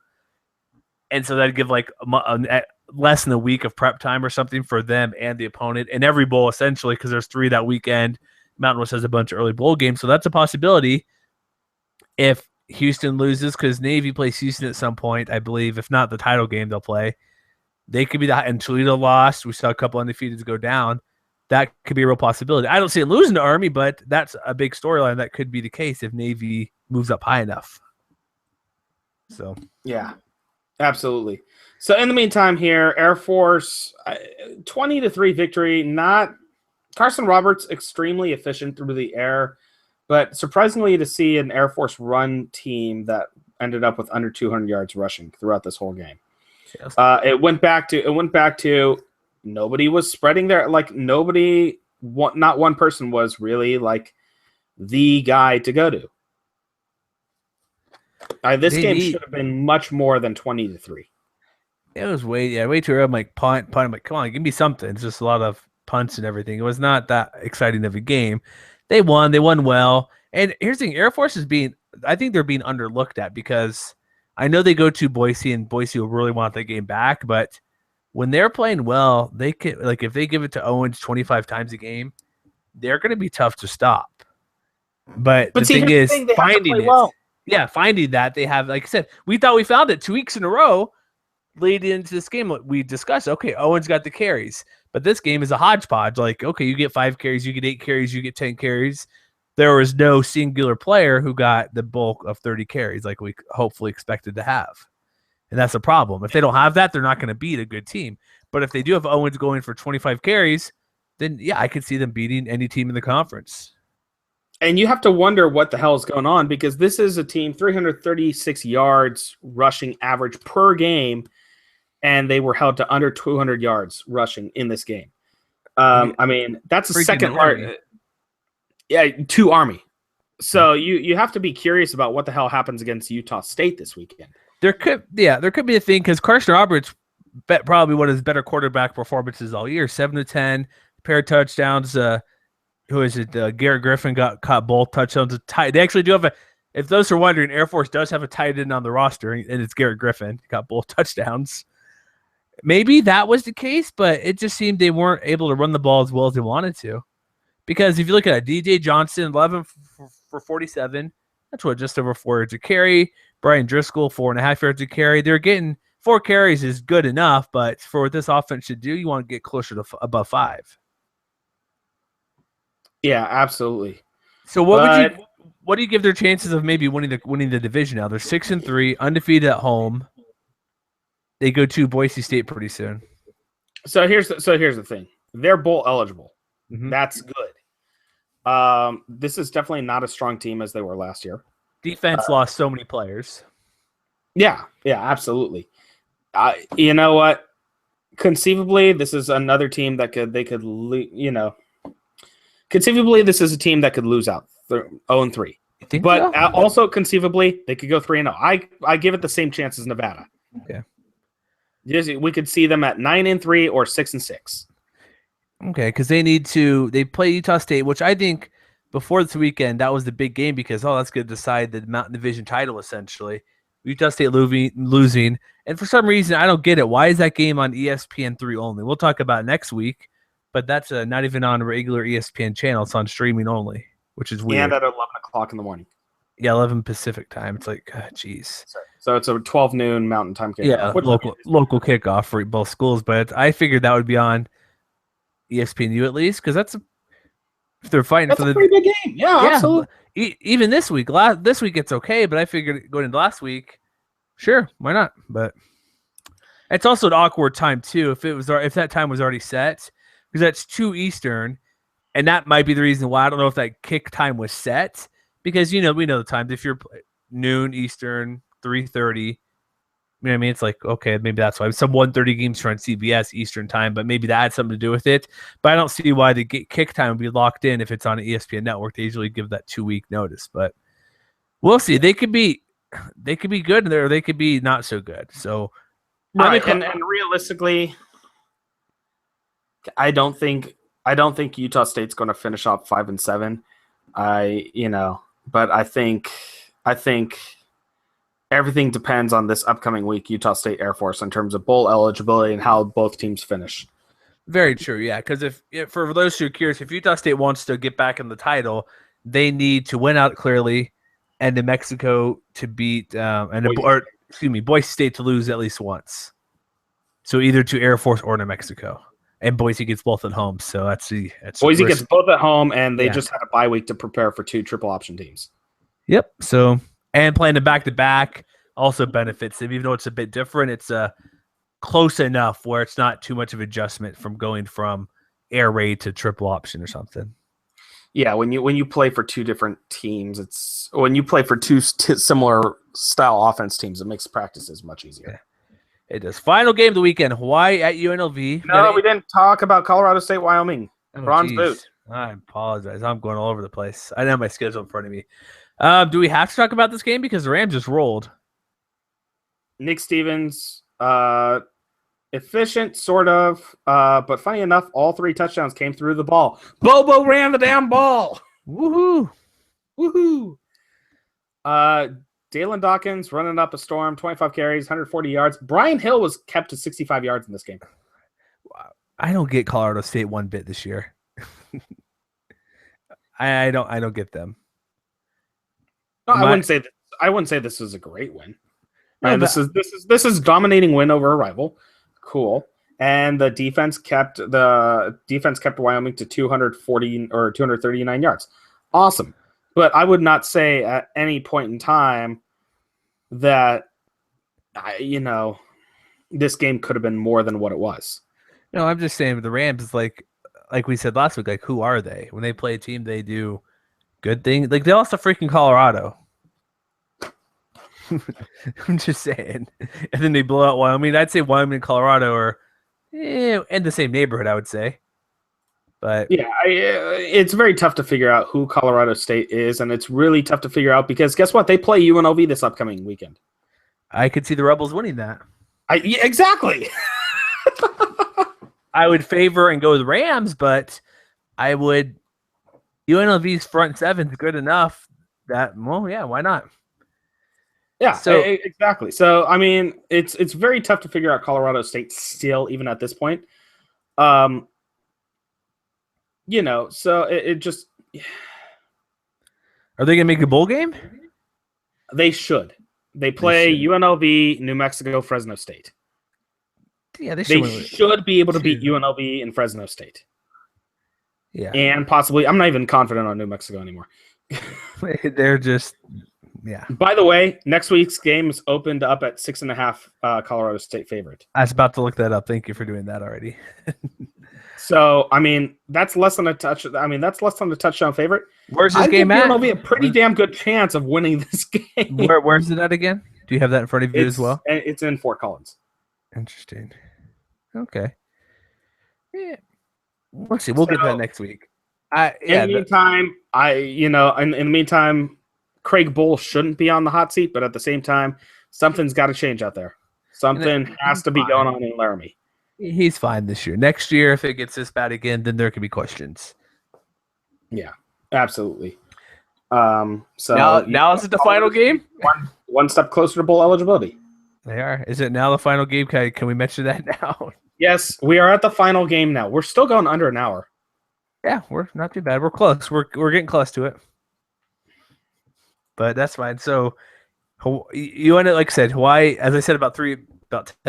S1: And so that'd give like less than a week of prep time or something for them and the opponent. And every bowl, essentially, because there's 3 that weekend. Mountain West has a bunch of early bowl games. So that's a possibility if Houston loses, because Navy plays Houston at some point, I believe. If not the title game, they'll play. They could be and Toledo lost. We saw a couple undefeateds go down. That could be a real possibility. I don't see it losing to Army, but that's a big storyline that could be the case if Navy moves up high enough. So
S2: yeah, absolutely. So in the meantime, here Air Force 20-3 victory. Not Carson Roberts extremely efficient through the air, but surprisingly to see an Air Force run team that ended up with under 200 yards rushing throughout this whole game. It went back to nobody was spreading their not one person was really like the guy to go to. This game should have been much more than 20-3.
S1: It was way too early. I'm like punt. I'm like, come on, give me something. It's just a lot of punts and everything. It was not that exciting of a game. They won well. And here's the thing: Air Force I think they're being underlooked at, because I know they go to Boise, and Boise will really want that game back, but when they're playing well, they can, like, if they give it to Owens 25 times a game, they're going to be tough to stop. But the thing is, finding it. Well. Yeah, finding that they have, like I said, we thought we found it 2 weeks in a row leading into this game. We discussed, okay, Owens got the carries, but this game is a hodgepodge. Like, okay, you get 5 carries, you get 8 carries, you get 10 carries. There was no singular player who got the bulk of 30 carries like we hopefully expected to have. And that's a problem. If they don't have that, they're not going to beat a good team. But if they do have Owens going for 25 carries, then, yeah, I could see them beating any team in the conference.
S2: And you have to wonder what the hell is going on, because this is a team 336 yards rushing average per game, and they were held to under 200 yards rushing in this game. I mean, that's the second hard. Yeah, to Army. So you have to be curious about what the hell happens against Utah State this weekend.
S1: There could be a thing, because Carson Roberts probably one of his better quarterback performances all year. 7-10, pair of touchdowns. Who is it? Garrett Griffin caught both touchdowns. They actually do have if those are wondering, Air Force does have a tight end on the roster, and it's Garrett Griffin. He got both touchdowns. Maybe that was the case, but it just seemed they weren't able to run the ball as well as they wanted to. Because if you look at it, DJ Johnson, 11 for 47. That's what, just over 4 yards a carry. Brian Driscoll, 4.5 yards a carry. They're getting 4 carries is good enough, but for what this offense should do, you want to get closer to above 5.
S2: Yeah, absolutely.
S1: So what do you give their chances of maybe winning the division now? They're 6-3, undefeated at home. They go to Boise State pretty soon.
S2: So here's the thing. They're bowl eligible. Mm-hmm. That's good. This is definitely not a strong team as they were last year.
S1: Defense lost so many players.
S2: Yeah, absolutely. You know what? conceivably, this is another team that conceivably, this is a team that could lose out 0-3. But so? Also conceivably, they could go 3-0. I give it the same chance as Nevada.
S1: Okay.
S2: We could see them at 9-3 or 6-6.
S1: Okay, because they play Utah State, which I think before this weekend that was the big game because that's going to decide the Mountain Division title essentially. Utah State losing, and for some reason I don't get it. Why is that game on ESPN3 only? We'll talk about it next week, but that's not even on a regular ESPN channel. It's on streaming only, which is weird.
S2: And at 11 o'clock in the morning.
S1: Yeah, 11 Pacific time. It's like, jeez.
S2: So it's a 12 noon Mountain Time kickoff.
S1: Yeah, local kickoff for both schools. But I figured that would be on ESPNU at least because if they're fighting
S2: for a pretty big game. Yeah, absolutely.
S1: Even this week. This week it's okay, but I figured going into last week, sure, why not? But it's also an awkward time too. If that time was already set, because that's 2 Eastern, and that might be the reason why I don't know if that kick time was set. Because we know the times. If you're noon Eastern, 3:30, you know what I mean? It's like, okay, maybe that's why. Some 1:30 games are on CBS Eastern time, but maybe that had something to do with it. But I don't see why the kick time would be locked in if it's on an ESPN network. They usually give that 2-week notice, but we'll see. They could be good, or they could be not so good. So,
S2: right. And realistically, I don't think Utah State's going to finish off 5-7. But I think everything depends on this upcoming week, Utah State Air Force, in terms of bowl eligibility and how both teams finish.
S1: Very true, yeah. Because if for those who are curious, if Utah State wants to get back in the title, they need to win out clearly, and New Mexico to beat Boise State to lose at least once. So either to Air Force or New Mexico. And Boise gets both at home, so that's
S2: Boise gets both at home, and they just had a bye week to prepare for 2 triple option teams.
S1: Yep. So and playing a back-to-back also benefits them, even though it's a bit different. It's close enough where it's not too much of adjustment from going from air raid to triple option or something.
S2: Yeah, when you play for 2 different teams, when you play for 2 similar style offense teams, it makes practices much easier.
S1: Yeah. It does. Final game of the weekend, Hawaii at UNLV.
S2: No, we didn't talk about Colorado State, Wyoming. Bronze boot.
S1: I apologize. I'm going all over the place. I didn't have my schedule in front of me. Do we have to talk about this game? Because the Rams just rolled.
S2: Nick Stevens, efficient, sort of. But funny enough, all 3 touchdowns came through the ball. Bobo ran the damn ball.
S1: Woohoo.
S2: Dalen Dawkins running up a storm, 25 carries, 140 yards. Brian Hill was kept to 65 yards in this game.
S1: Wow. I don't get Colorado State one bit this year. I don't get them.
S2: No, I wouldn't say this is a great win. No, this is dominating win over a rival. Cool. And the defense kept Wyoming to 240 or 239 yards. Awesome. But I would not say at any point in time that, this game could have been more than what it was.
S1: No, I'm just saying the Rams, like we said last week, like, who are they? When they play a team, they do good things. Like, they lost to freaking Colorado. I'm just saying. And then they blow out Wyoming. I'd say Wyoming and Colorado are in the same neighborhood, I would say. But
S2: yeah, it's very tough to figure out who Colorado State is, and it's really tough to figure out because guess what? They play UNLV this upcoming weekend.
S1: I could see the Rebels winning that.
S2: Exactly.
S1: I would favor and go with the Rams, but I would. UNLV's front 7's good enough that, well, yeah, why not?
S2: Yeah, so exactly. So I mean, it's very tough to figure out Colorado State still, even at this point. So it just.
S1: Are they going to make a bowl game?
S2: They should. They play UNLV, New Mexico, Fresno State.
S1: Yeah, they
S2: should be able to beat UNLV and Fresno State.
S1: Yeah.
S2: And possibly, I'm not even confident on New Mexico anymore.
S1: They're just, yeah.
S2: By the way, next week's game is opened up at 6.5 Colorado State favorite.
S1: I was about to look that up. Thank you for doing that already.
S2: So, I mean, that's less than a touch. I mean, that's less than a touchdown favorite.
S1: Where's this game at?
S2: It'll be a pretty damn good chance of winning this game.
S1: Where's it at again? Do you have that in front of you as well?
S2: It's in Fort Collins.
S1: Interesting. Okay. Yeah. We'll see. We'll get to that next week.
S2: In the meantime, Craig Bull shouldn't be on the hot seat, but at the same time, something's got to change out there. Something has to be going on in Laramie.
S1: He's fine this year. Next year, if it gets this bad again, then there could be questions.
S2: Yeah, absolutely.
S1: So now is it the final game?
S2: One step closer to bowl eligibility.
S1: They are. Is it now the final game? Can we mention that now?
S2: Yes, we are at the final game now. We're still going under an hour.
S1: Yeah, we're not too bad. We're close. We're getting close to it. But that's fine. So you end it, like I said, Hawaii, as I said about 10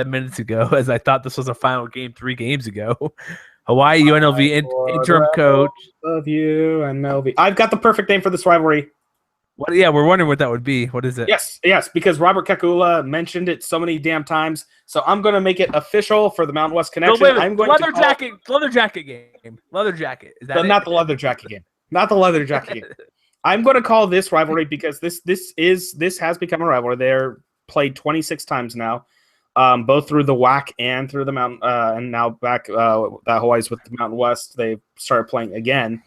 S1: minutes ago, as I thought this was a final game 3 games ago. Hawaii UNLV interim coach
S2: of UNLV. I've got the perfect name for this rivalry.
S1: What? Yeah, we're wondering what that would be. What is it?
S2: Yes, because Robert Kakula mentioned it so many damn times. So I'm going to make it official for the Mountain West Connection. I'm going
S1: leather jacket game. Leather jacket. Is that
S2: not the leather jacket game? Not the leather jacket game. I'm going to call this rivalry because this has become a rivalry. They're played 26 times now, both through the WAC and through the Mountain, and now back that Hawaii's with the Mountain West. They started playing again.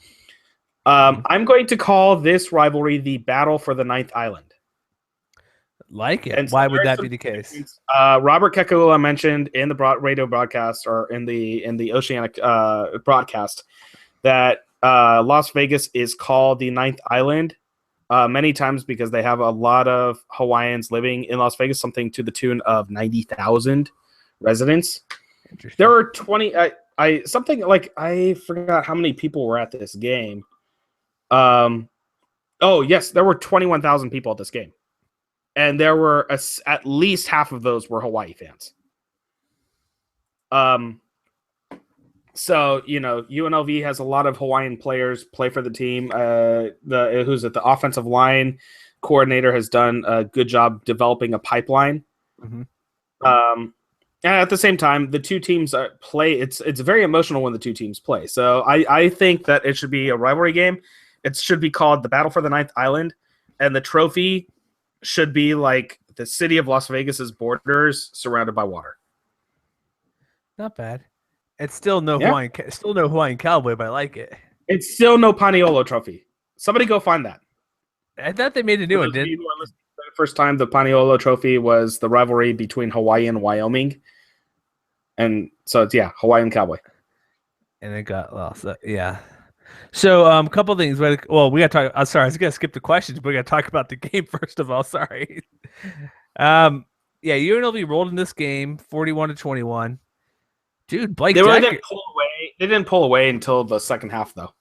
S2: I'm going to call this rivalry the Battle for the Ninth Island.
S1: Like it. And why would that be the case?
S2: Robert Kakula mentioned in the radio broadcast or in the Oceanic broadcast that Las Vegas is called the Ninth Island many times because they have a lot of Hawaiians living in Las Vegas, something to the tune of 90,000 residents. There were 20. I forgot how many people were at this game. Yes, there were 21,000 people at this game. And there were at least half of those were Hawaii fans. So, UNLV has a lot of Hawaiian players play for the team. The offensive line coordinator has done a good job developing a pipeline.
S1: Mm-hmm.
S2: And at the same time, the two teams play. It's very emotional when the two teams play. So I think that it should be a rivalry game. It should be called the Battle for the Ninth Island, and the trophy should be like the city of Las Vegas's borders surrounded by water.
S1: Not bad. It's still no Hawaiian Cowboy, but I like it.
S2: It's still no Paniolo trophy. Somebody go find that.
S1: I thought they made a new one.
S2: The first time the Paniolo trophy was the rivalry between Hawaii and Wyoming. And so it's Hawaiian Cowboy.
S1: And it got lost. Yeah. So a couple things. Well, we got to talk. I'm sorry, I was gonna skip the questions, but we got to talk about the game first of all. Sorry. UNLV rolled in this game, 41-21. Dude, Blake Decker.
S2: They didn't pull away until the second half, though.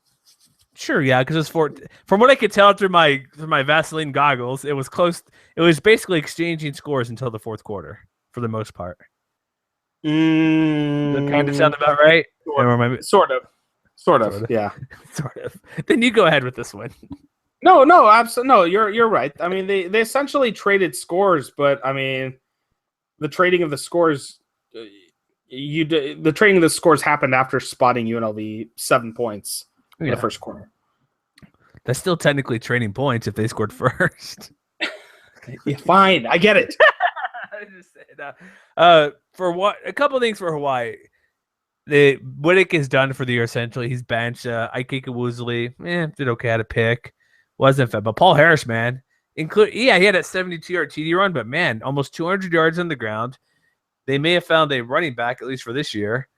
S1: Sure, yeah, because it's from what I could tell through my Vaseline goggles, it was close. It was basically exchanging scores until the fourth quarter for the most part. Does that kind of sound about right?
S2: Sort of, yeah.
S1: Sort of. Then you go ahead with this one.
S2: No, absolutely. No, you're right. I mean, they essentially traded scores, but I mean, the trading of the scores, the trading of the scores happened after spotting UNLV 7 points in the first quarter.
S1: That's still technically trading points if they scored first.
S2: Yeah, fine, I get it.
S1: I just said, for what a couple of things for Hawaii. Whittick is done for the year essentially. He's benched. Ike Woosley, did okay at a pick. Wasn't fed. But Paul Harris, man, he had a 72-yard TD run, but man, almost 200 yards on the ground. They may have found a running back, at least for this year.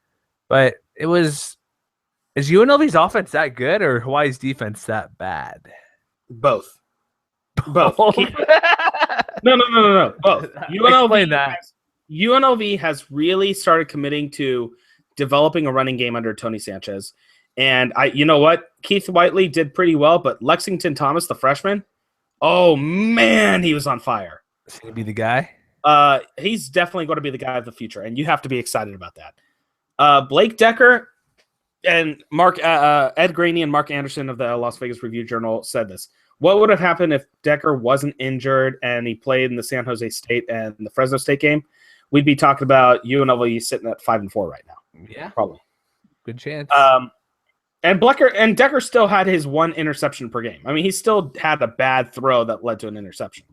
S1: But is UNLV's offense that good or Hawaii's defense that bad?
S2: Both. No. Both. UNLV has really started committing to developing a running game under Tony Sanchez. And you know what? Keith Whiteley did pretty well, but Lexington Thomas, the freshman, oh man, he was on fire.
S1: Is he gonna be the guy?
S2: He's definitely going to be the guy of the future, and you have to be excited about that. Blake Decker and Ed Graney and Mark Anderson of the Las Vegas Review-Journal said this. What would have happened if Decker wasn't injured and he played in the San Jose State and the Fresno State game? We'd be talking about UNLV sitting at 5-4 right now.
S1: Yeah,
S2: probably.
S1: Good chance.
S2: And Decker still had his 1 interception per game. I mean, he still had a bad throw that led to an interception.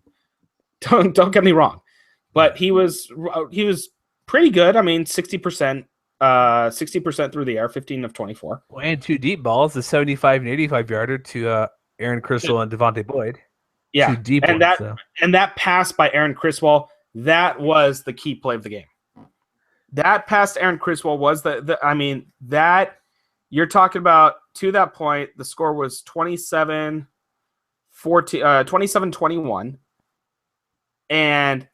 S2: Don't get me wrong, but he was pretty good. I mean, 60% 60% through the air, 15 of 24.
S1: And 2 deep balls, the 75 and 85 yarder to Aaron Criswell and Devontae Boyd.
S2: Yeah,
S1: 2 deep
S2: and
S1: ones,
S2: that pass by Aaron Criswell, that was the key play of the game. That pass to Aaron Criswell was that you're talking about to that point, the score was 27-21. And,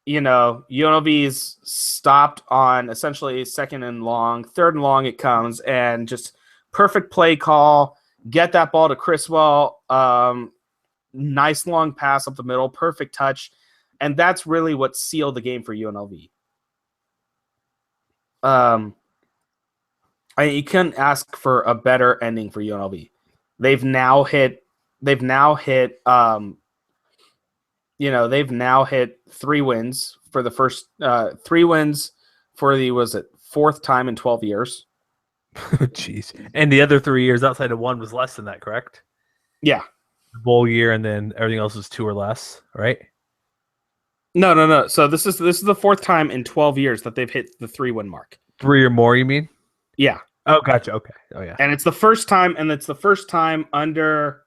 S2: UNLV's stopped on essentially second and long, third and long it comes, and just perfect play call, get that ball to Criswell, nice long pass up the middle, perfect touch, and that's really what sealed the game for UNLV. You couldn't ask for a better ending for UNLV. They've now hit 3 wins for the first 3 wins for the fourth time in 12 years.
S1: Jeez. And the other 3 years outside of one was less than that, correct?
S2: Yeah.
S1: The bowl year, and then everything else was 2 or less, right?
S2: No. So this is the fourth time in 12 years that they've hit the 3-win mark. 3
S1: or more, you mean?
S2: Yeah.
S1: Oh, gotcha. Okay. Oh, yeah.
S2: And it's the first time under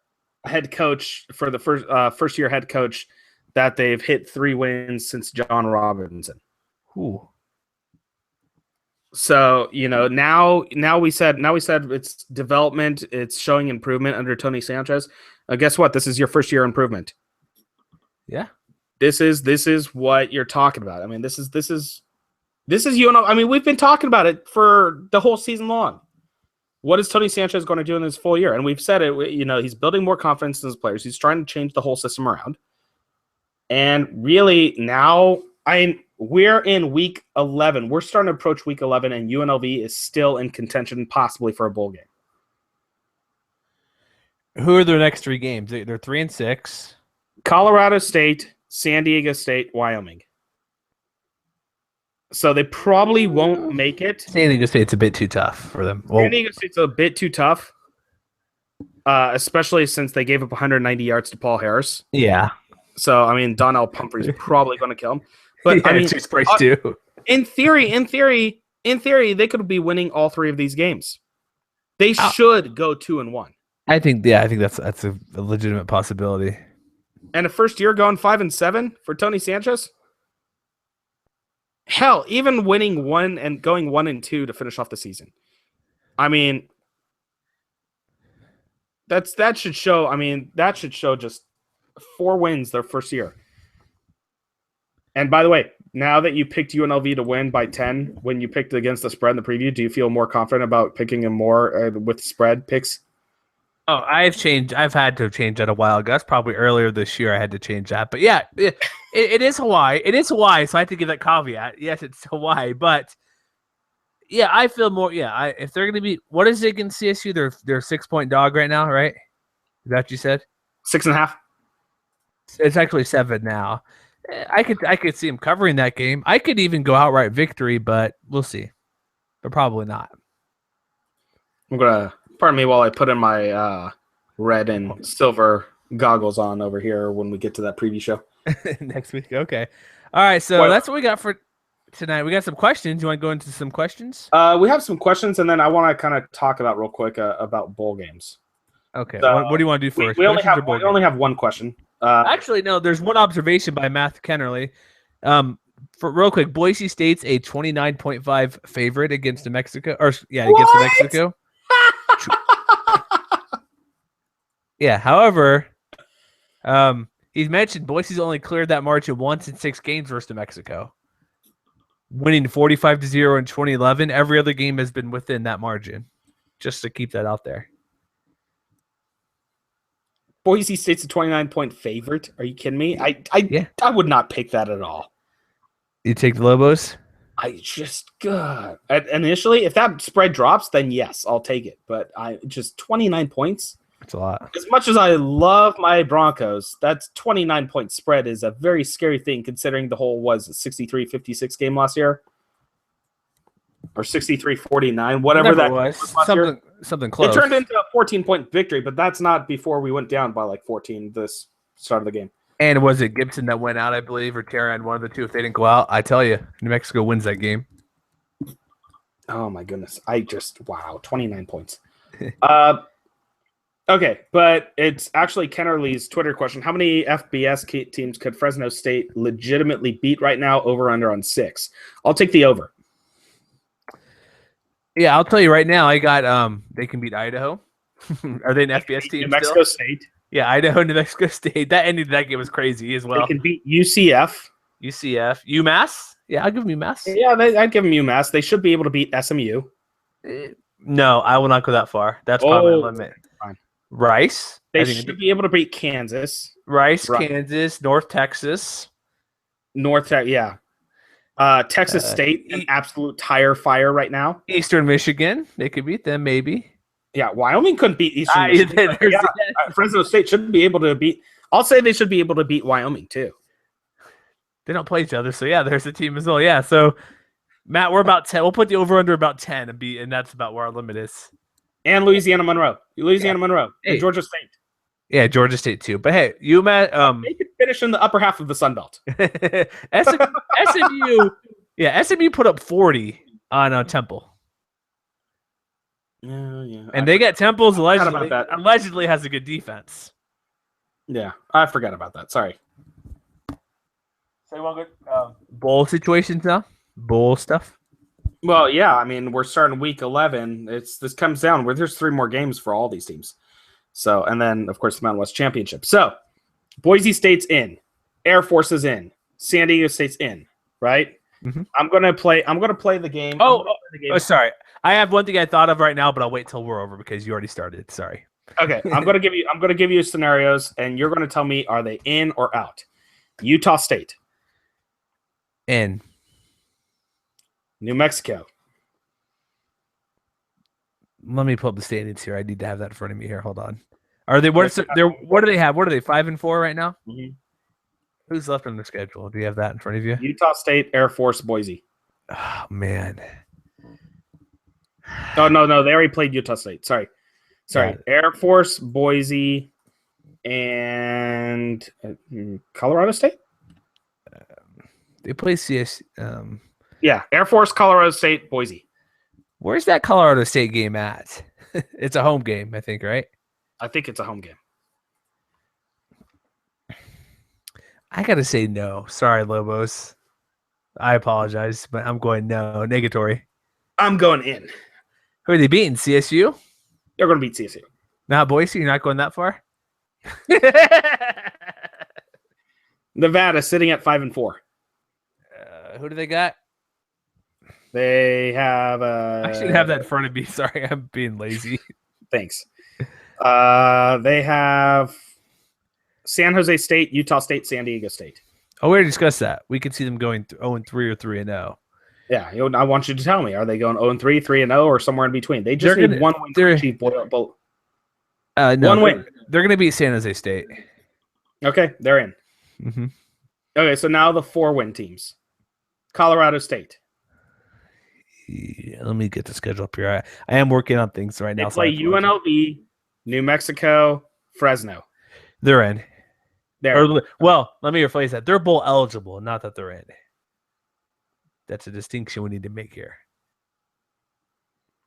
S2: head coach for the first year head coach that they've hit 3 wins since John Robinson.
S1: Ooh.
S2: So, now we said it's development, it's showing improvement under Tony Sanchez. Guess what? This is your first year improvement.
S1: Yeah.
S2: This is what you're talking about. I mean, this is I mean, we've been talking about it for the whole season long. What is Tony Sanchez going to do in his full year? And we've said it, he's building more confidence in his players. He's trying to change the whole system around. And really now, we're in week 11. We're starting to approach week 11, and UNLV is still in contention, possibly for a bowl game.
S1: Who are their next 3 games? They're 3 and 6.
S2: Colorado State, San Diego State, Wyoming. So they probably won't make it.
S1: San Diego State's a bit too tough for them.
S2: San Diego State's a bit too tough, especially since they gave up 190 yards to Paul Harris.
S1: Yeah.
S2: So, I mean, Donnell Pumphrey's probably going to kill him. But,
S1: yeah,
S2: I mean,
S1: too.
S2: In theory, they could be winning all 3 of these games. They should go 2-1.
S1: I think that's a legitimate possibility.
S2: And a first year going 5-7 for Tony Sanchez? Hell, even winning 1 and going 1-2 to finish off the season. I mean, that should show. I mean, that should show just 4 wins their first year. And by the way, now that you picked UNLV to win by 10, when you picked against the spread in the preview, do you feel more confident about picking them more with spread picks?
S1: Oh, I've had to change that a while ago. That's probably earlier this year I had to change that. But yeah, it is Hawaii. It is Hawaii, so I have to give that caveat. Yes, it's Hawaii, but yeah, I feel more. Yeah, if they're going to be, what is it against CSU? They're a 6-point dog right now, right? Is that what you said?
S2: 6.5.
S1: It's actually 7 now. I could see him covering that game. I could even go outright victory, but we'll see. But probably not.
S2: Pardon me while I put in my red and silver goggles on over here when we get to that preview show.
S1: Next week. Okay. All right. So that's what we got for tonight. We got some questions. You want to go into some questions?
S2: We have some questions, and then I want to kind of talk about real quick about bowl games.
S1: Okay. So, what do you want to do first?
S2: We only have one question.
S1: Actually, no. There's one observation by Matt Kennerly. For real quick, Boise State's a 29.5 favorite against New Mexico. Against New Mexico. Yeah. However, he's mentioned Boise's only cleared that margin once in 6 games versus New Mexico, winning 45-0 in 2011. Every other game has been within that margin. Just to keep that out there.
S2: Boise State's a 29-point favorite. Are you kidding me? I would not pick that at all.
S1: You take the Lobos?
S2: Initially, if that spread drops, then yes, I'll take it. But just 29 points.
S1: That's a lot.
S2: As much as I love my Broncos, that's 29-point spread is a very scary thing considering the whole was a 63-56 game last year. Or 63-49, whatever that
S1: was. Something close.
S2: It turned into a 14-point victory, but that's not before we went down by like 14 this start of the game.
S1: And was it Gibson that went out, I believe, or Terran, one of the two? If they didn't go out, I tell you, New Mexico wins that game.
S2: Oh my goodness. Wow, 29 points. Okay, but it's actually Kennerly's Twitter question. How many FBS teams could Fresno State legitimately beat right now, over under on 6? I'll take the over.
S1: Yeah, I'll tell you right now, I got they can beat Idaho. Are they an FBS team?
S2: New Mexico
S1: still?
S2: State.
S1: Yeah, Idaho, New Mexico State. That ending of that game was crazy as well.
S2: They can beat UCF.
S1: UMass? Yeah, I'll give them UMass.
S2: Yeah, I'd give them UMass. They should be able to beat SMU.
S1: No, I will not go that far. That's probably my limit.
S2: Fine.
S1: Rice?
S2: They should be able to beat Kansas.
S1: Rice, Kansas, North Texas.
S2: Yeah. Texas State, an absolute tire fire right now.
S1: Eastern Michigan, they could beat them maybe.
S2: Yeah, Wyoming couldn't beat Eastern Michigan. Fresno State should be able to beat. I'll say they should be able to beat Wyoming too.
S1: They don't play each other, so yeah, there's a team as well. Yeah, so Matt, we're about 10. We'll put the over under about 10 and that's about where our limit is.
S2: And Louisiana Monroe, Monroe, and Georgia State.
S1: Yeah, Georgia State too. But hey, UMass,
S2: they could finish in the upper half of the Sun Belt.
S1: SMU put up 40 on Temple.
S2: Yeah.
S1: And they got Temple's allegedly has a good defense.
S2: Yeah, I forgot about that. Sorry.
S1: So you want good bowl situations now? Bowl stuff?
S2: Well, yeah. I mean, we're starting week 11. This comes down where there's 3 more games for all these teams. So, and then of course the Mountain West Championship. So, Boise State's in, Air Force is in, San Diego State's in, right?
S1: Mm-hmm.
S2: I'm gonna play the game.
S1: Oh, sorry. I have one thing I thought of right now, but I'll wait till we're over because you already started. Sorry.
S2: Okay, I'm gonna give you scenarios, and you're gonna tell me, are they in or out? Utah State,
S1: in.
S2: New Mexico.
S1: Let me pull up the standings here. I need to have that in front of me here. Hold on. Are they what do they have? What are they? 5-4 right now?
S2: Mm-hmm.
S1: Who's left on the schedule? Do you have that in front of you?
S2: Utah State, Air Force, Boise.
S1: Oh man.
S2: Oh no, they already played Utah State. Sorry. Air Force, Boise, and Colorado State.
S1: They play CS.
S2: Yeah, Air Force, Colorado State, Boise.
S1: Where's that Colorado State game at? It's a home game, I think, right?
S2: I think it's a home game.
S1: I gotta say no. Sorry, Lobos. I apologize, but I'm going no. Negatory.
S2: I'm going in.
S1: Who are they beating? CSU?
S2: They're going to beat CSU.
S1: Not Boise? You're not going that far?
S2: Nevada sitting at 5-4.
S1: Who do they got?
S2: They have.
S1: I should have that in front of me. Sorry, I'm being lazy.
S2: Thanks. They have San Jose State, Utah State, San Diego State.
S1: Oh, we already discussed that. We could see them going 0-3 or 3-0.
S2: Yeah, I want you to tell me: are they going 0-3, 3-0, or somewhere in between? They just need one win to achieve both.
S1: No,
S2: one win.
S1: They're going to beat San Jose State.
S2: Okay, they're in.
S1: Mm-hmm.
S2: Okay, so now the 4-win teams: Colorado State.
S1: Yeah, let me get the schedule up here. I am working on things right now.
S2: They play UNLV, New Mexico, Fresno.
S1: They're in. Well, let me rephrase that. They're bowl eligible, not that they're in. That's a distinction we need to make here.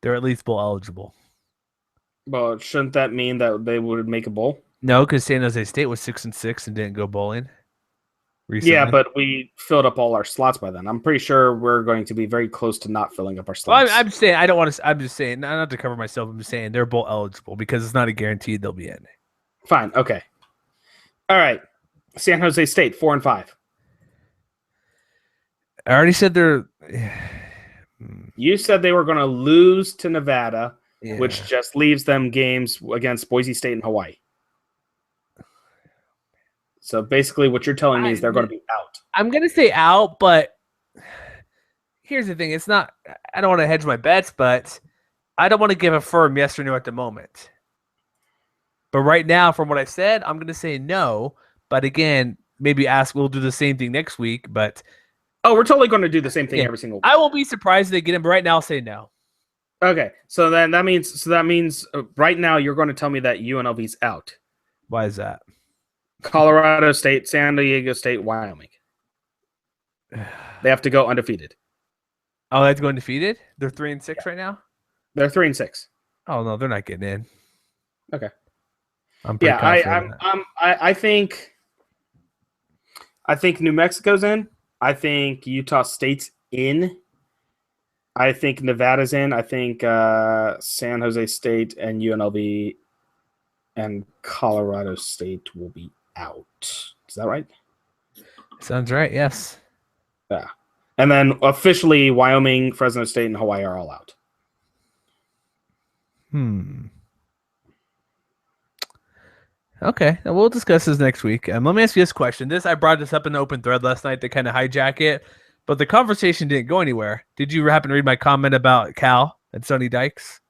S1: They're at least bowl eligible.
S2: Well, shouldn't that mean that they would make a bowl?
S1: No, because San Jose State was 6-6 and didn't go bowling recently.
S2: Yeah, but we filled up all our slots by then. I'm pretty sure we're going to be very close to not filling up our slots.
S1: Well, I'm saying I don't want to. I'm just saying not to cover myself. I'm just saying they're bowl eligible because it's not a guaranteed they'll be in.
S2: Fine. Okay. All right. San Jose State 4-5.
S1: I already said they're.
S2: You said they were going to lose to Nevada, which just leaves them games against Boise State and Hawaii. So basically, what you're telling me is they're going to be out.
S1: I'm going to say out, but here's the thing: it's not. I don't want to hedge my bets, but I don't want to give a firm yes or no at the moment. But right now, from what I said, I'm going to say no. But again, maybe we'll do the same thing next week. But
S2: we're totally going to do the same thing every single week.
S1: I won't be surprised if they get him, but right now I'll say no.
S2: Okay, so then that means right now you're going to tell me that UNLV's out.
S1: Why is that?
S2: Colorado State, San Diego State, Wyoming. They have to go undefeated.
S1: Oh, that's going defeated? They're 3-6 right now?
S2: They're 3-6.
S1: Oh no, they're not getting in.
S2: Okay.
S1: I'm pretty confident.
S2: I think New Mexico's in. I think Utah State's in. I think Nevada's in. I think San Jose State and UNLV and Colorado State will be out. Is that right?
S1: Sounds right, yes.
S2: Yeah. And then officially Wyoming, Fresno State, and Hawaii are all out.
S1: Okay, we'll discuss this next week. Let me ask you this question. I brought this up in the open thread last night to kind of hijack it, but the conversation didn't go anywhere. Did you happen to read my comment about Cal and Sonny Dykes?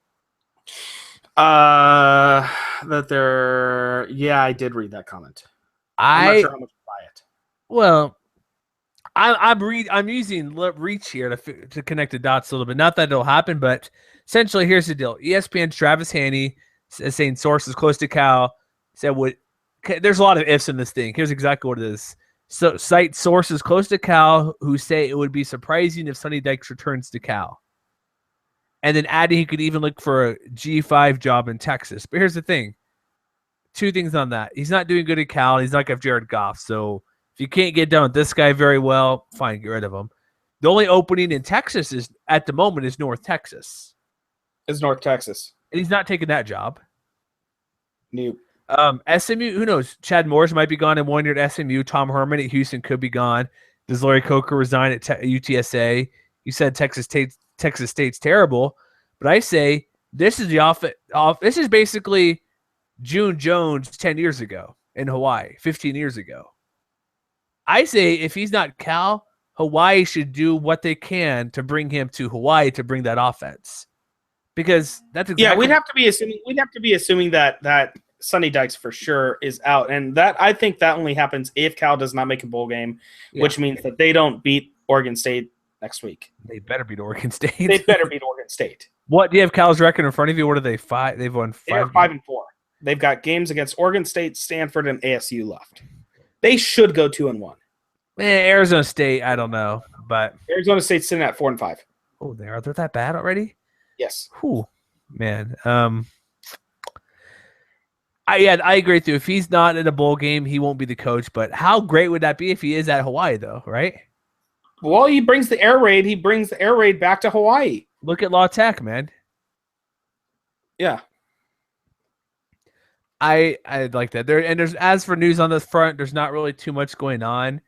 S2: I did read that comment. I'm not sure how much to buy it.
S1: Well, I'm using reach here to connect the dots a little bit. Not that it'll happen, but essentially, here's the deal. ESPN's Travis Haney is saying sources close to Cal said there's a lot of ifs in this thing. Here's exactly what it is. So cite sources close to Cal who say it would be surprising if Sonny Dykes returns to Cal. And then adding he could even look for a G5 job in Texas. But here's the thing. Two things on that. He's not doing good at Cal. He's not going to have Jared Goff. So if you can't get done with this guy very well, fine, get rid of him. The only opening in Texas at the moment is North Texas.
S2: It's North Texas.
S1: And he's not taking that job.
S2: Nope.
S1: SMU, who knows? Chad Morris might be gone in 1 year at SMU. Tom Herman at Houston could be gone. Does Larry Coker resign at UTSA? You said Texas State's terrible, but I say this is this is basically June Jones 10 years ago in Hawaii, 15 years ago. I say if he's not Cal, Hawaii should do what they can to bring him to Hawaii to bring that offense. Because that's exactly
S2: we'd have to be assuming that Sonny Dykes for sure is out, and that I think that only happens if Cal does not make a bowl game, which means that they don't beat Oregon State next week.
S1: They better beat Oregon State.
S2: They better beat Oregon State.
S1: What do you have Cal's record in front of you? What are they? 5? They've won 5.
S2: They're 5-4. They've got games against Oregon State, Stanford, and ASU left. They should go 2-1.
S1: Arizona State, I don't know, but
S2: Arizona State's sitting at 4-5.
S1: Oh, they're that bad already?
S2: Yes.
S1: Whew, man. I agree with you. If he's not in a bowl game, he won't be the coach. But how great would that be if he is at Hawaii, though? Right?
S2: Well, he brings the air raid. He brings the air raid back to Hawaii.
S1: Look at La Tech, man.
S2: Yeah.
S1: I like that. As for news on this front, there's not really too much going on.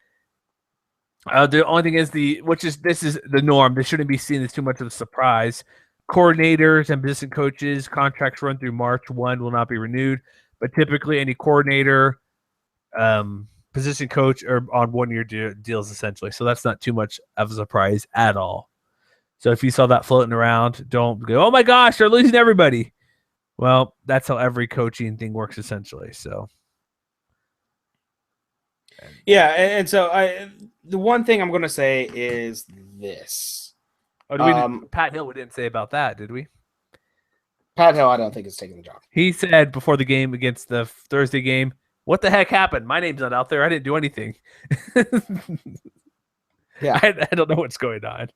S1: The only thing is this is the norm. This shouldn't be seen as too much of a surprise. Coordinators and position coaches contracts run through March 1 will not be renewed, but typically any coordinator, position coach are on 1 year deals essentially. So that's not too much of a surprise at all. So if you saw that floating around, don't go, oh my gosh, they're losing everybody. Well, that's how every coaching thing works essentially. So.
S2: Yeah, and so the one thing I'm going to say is this.
S1: Pat Hill, we didn't say about that, did we?
S2: Pat Hill, I don't think is taking the job.
S1: He said before the game against the Thursday game, what the heck happened? My name's not out there. I didn't do anything.
S2: Yeah.
S1: I don't know what's going on.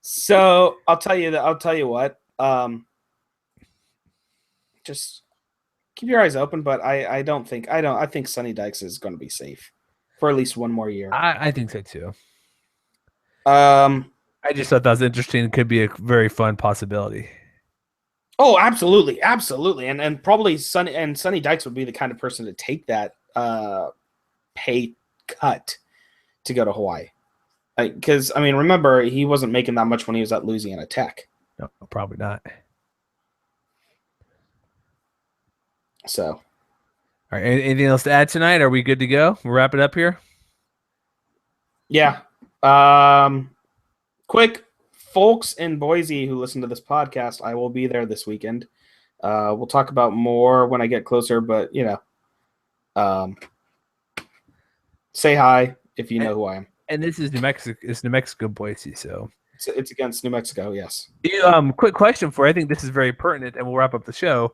S2: So I'll tell you what. Just keep your eyes open, but I think Sonny Dykes is going to be safe for at least one more year.
S1: I think so too.
S2: I
S1: just thought that was interesting. It could be a very fun possibility.
S2: Oh, absolutely, and probably Sonny Dykes would be the kind of person to take that pay cut to go to Hawaii, because I mean, remember he wasn't making that much when he was at Louisiana Tech.
S1: No, probably not.
S2: So,
S1: all right. Anything else to add tonight? Are we good to go? We'll wrap it up here.
S2: Yeah. Quick, folks in Boise who listen to this podcast, I will be there this weekend. We'll talk about more when I get closer, but say hi if you know who I am.
S1: And this is New Mexico. It's New Mexico, Boise, so
S2: it's against New Mexico. Yes.
S1: Quick question for you. I think this is very pertinent, and we'll wrap up the show.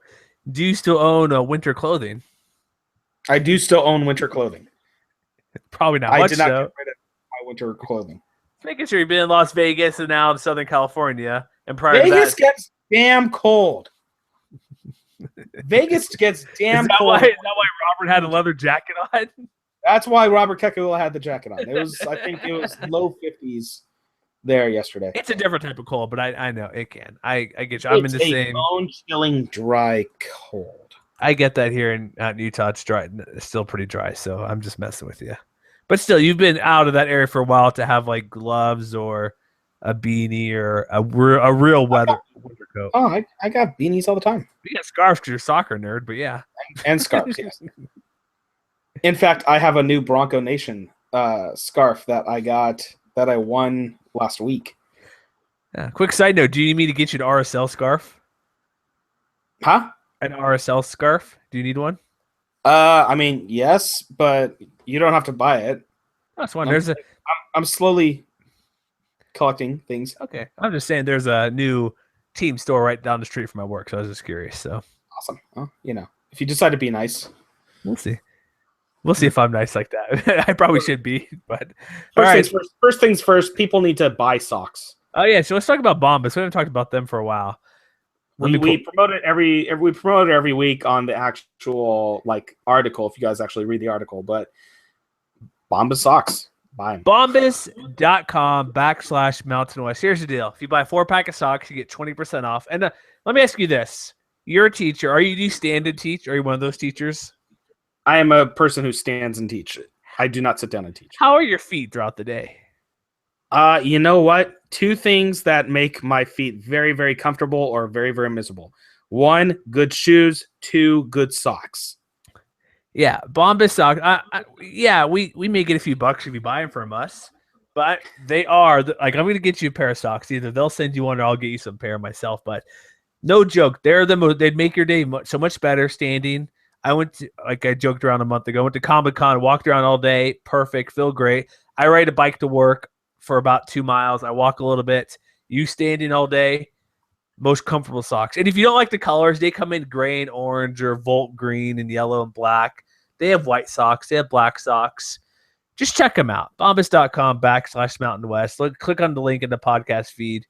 S1: Do you still own winter clothing?
S2: I do still own winter clothing.
S1: Probably not.
S2: I
S1: much
S2: did not
S1: so.
S2: get rid of my winter clothing.
S1: Making sure you've been in Las Vegas and now in Southern California. And prior
S2: Vegas
S1: to that,
S2: gets damn cold. Vegas gets damn cold.
S1: Is that why Robert had a leather jacket on?
S2: That's why Robert Kekula had the jacket on. It was, I think, it was low 50s there yesterday.
S1: It's a different type of cold, but I know it can. I get you. I'm in the same
S2: bone-chilling, dry cold.
S1: I get that here in Utah. It's dry. It's still pretty dry, so I'm just messing with you. But still, you've been out of that area for a while to have like gloves or a beanie or a real winter coat.
S2: Oh, I got beanies all the time.
S1: You got scarves because you're a soccer nerd, but yeah.
S2: And scarves, yes. In fact, I have a new Bronco Nation scarf that I won last week.
S1: Yeah. Quick side note: do you need me to get you an RSL scarf?
S2: Huh?
S1: An RSL scarf? Do you need one?
S2: I mean, yes, but you don't have to buy it.
S1: That's one.
S2: I'm slowly collecting things.
S1: Okay, I'm just saying there's a new team store right down the street from my work, so I was just curious. So
S2: awesome. Well, if you decide to be nice,
S1: we'll see. We'll see if I'm nice like that. I probably should be, but
S2: first things first. People need to buy socks.
S1: Oh yeah, so let's talk about Bombas. We haven't talked about them for a while.
S2: We promote it every week on the actual article. If you guys actually read the article, but Bombas socks, buy them.
S1: Bombas.com/Mountain West. Here's the deal: if you buy a 4-pack of socks, you get 20% off. And let me ask you this: you're a teacher. Do you stand and teach? Are you one of those teachers?
S2: I am a person who stands and teaches. I do not sit down and teach.
S1: How are your feet throughout the day?
S2: You know what? 2 things that make my feet very, very comfortable or very, very miserable. 1, good shoes. 2, good socks.
S1: Yeah, Bombas socks. We may get a few bucks if you buy them from us, but they are I'm going to get you a pair of socks. Either they'll send you one or I'll get you some pair myself. But no joke, they'd make your day so much better standing. I went to, I joked around a month ago, went to Comic-Con, walked around all day, perfect, feel great. I ride a bike to work for about 2 miles. I walk a little bit. You standing all day, most comfortable socks. And if you don't like the colors, they come in gray and orange or Volt green and yellow and black. They have white socks. They have black socks. Just check them out. Bombas.com/Mountain West. Click on the link in the podcast feed.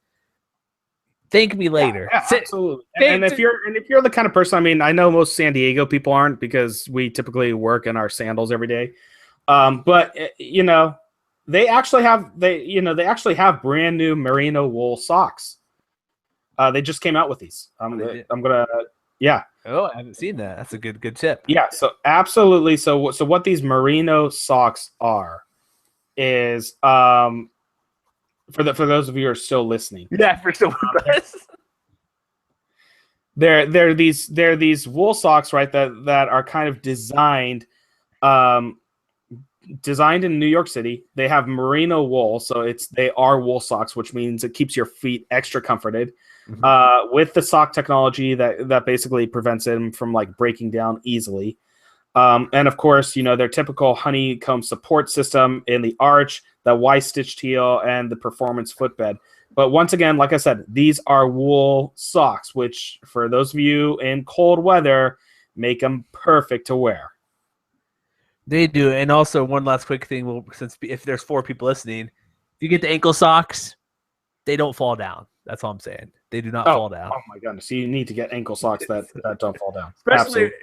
S1: Thank me later.
S2: Yeah, absolutely. And if you're the kind of person, I mean, I know most San Diego people aren't because we typically work in our sandals every day. But they actually have brand new merino wool socks. They just came out with these. Yeah.
S1: Oh, I haven't seen that. That's a good tip.
S2: Yeah. So absolutely. So what these merino socks are is for those of you who are still listening.
S1: Yeah, for still with us.
S2: They're these wool socks, right? That are kind of designed in New York City. They have merino wool, so they are wool socks, which means it keeps your feet extra comforted. With the sock technology that basically prevents them from breaking down easily. And of course, their typical honeycomb support system in the arch, the Y-stitched heel, and the performance footbed. But once again, like I said, these are wool socks, which for those of you in cold weather, make them perfect to wear.
S1: They do. And also one last quick thing, since if there's 4 people listening, if you get the ankle socks, they don't fall down. That's all I'm saying. They do not fall down.
S2: Oh my goodness! So you need to get ankle socks that don't fall down.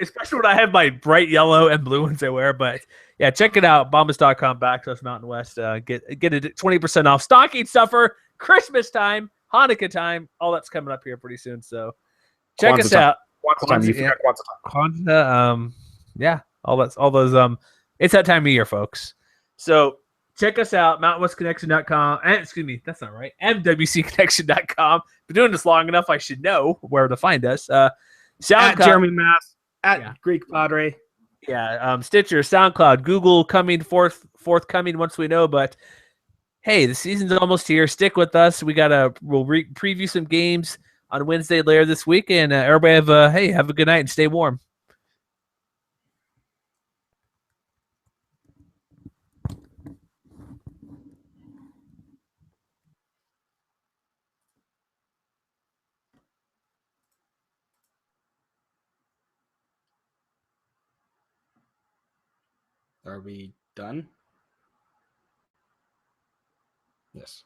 S1: Especially when I have my bright yellow and blue ones I wear. But yeah, check it out. Bombas.com/Mountain West. Get it 20% off. Stocking stuffer, Christmas time, Hanukkah time. All that's coming up here pretty soon. So check us out.
S2: Kwanzaa. You forgot
S1: Kwanzaa. Yeah. All those. It's that time of year, folks. So check us out, mountainwestconnection.com. Excuse me, that's not right. MWCconnection.com. Been doing this long enough, I should know where to find us. SoundCloud,
S2: at Jeremy Mass, at Greek Padre.
S1: Yeah, Stitcher, SoundCloud, Google forthcoming once we know. But hey, the season's almost here. Stick with us. We'll preview some games on Wednesday later this week, and everybody have a good night and stay warm.
S2: Are we done? Yes.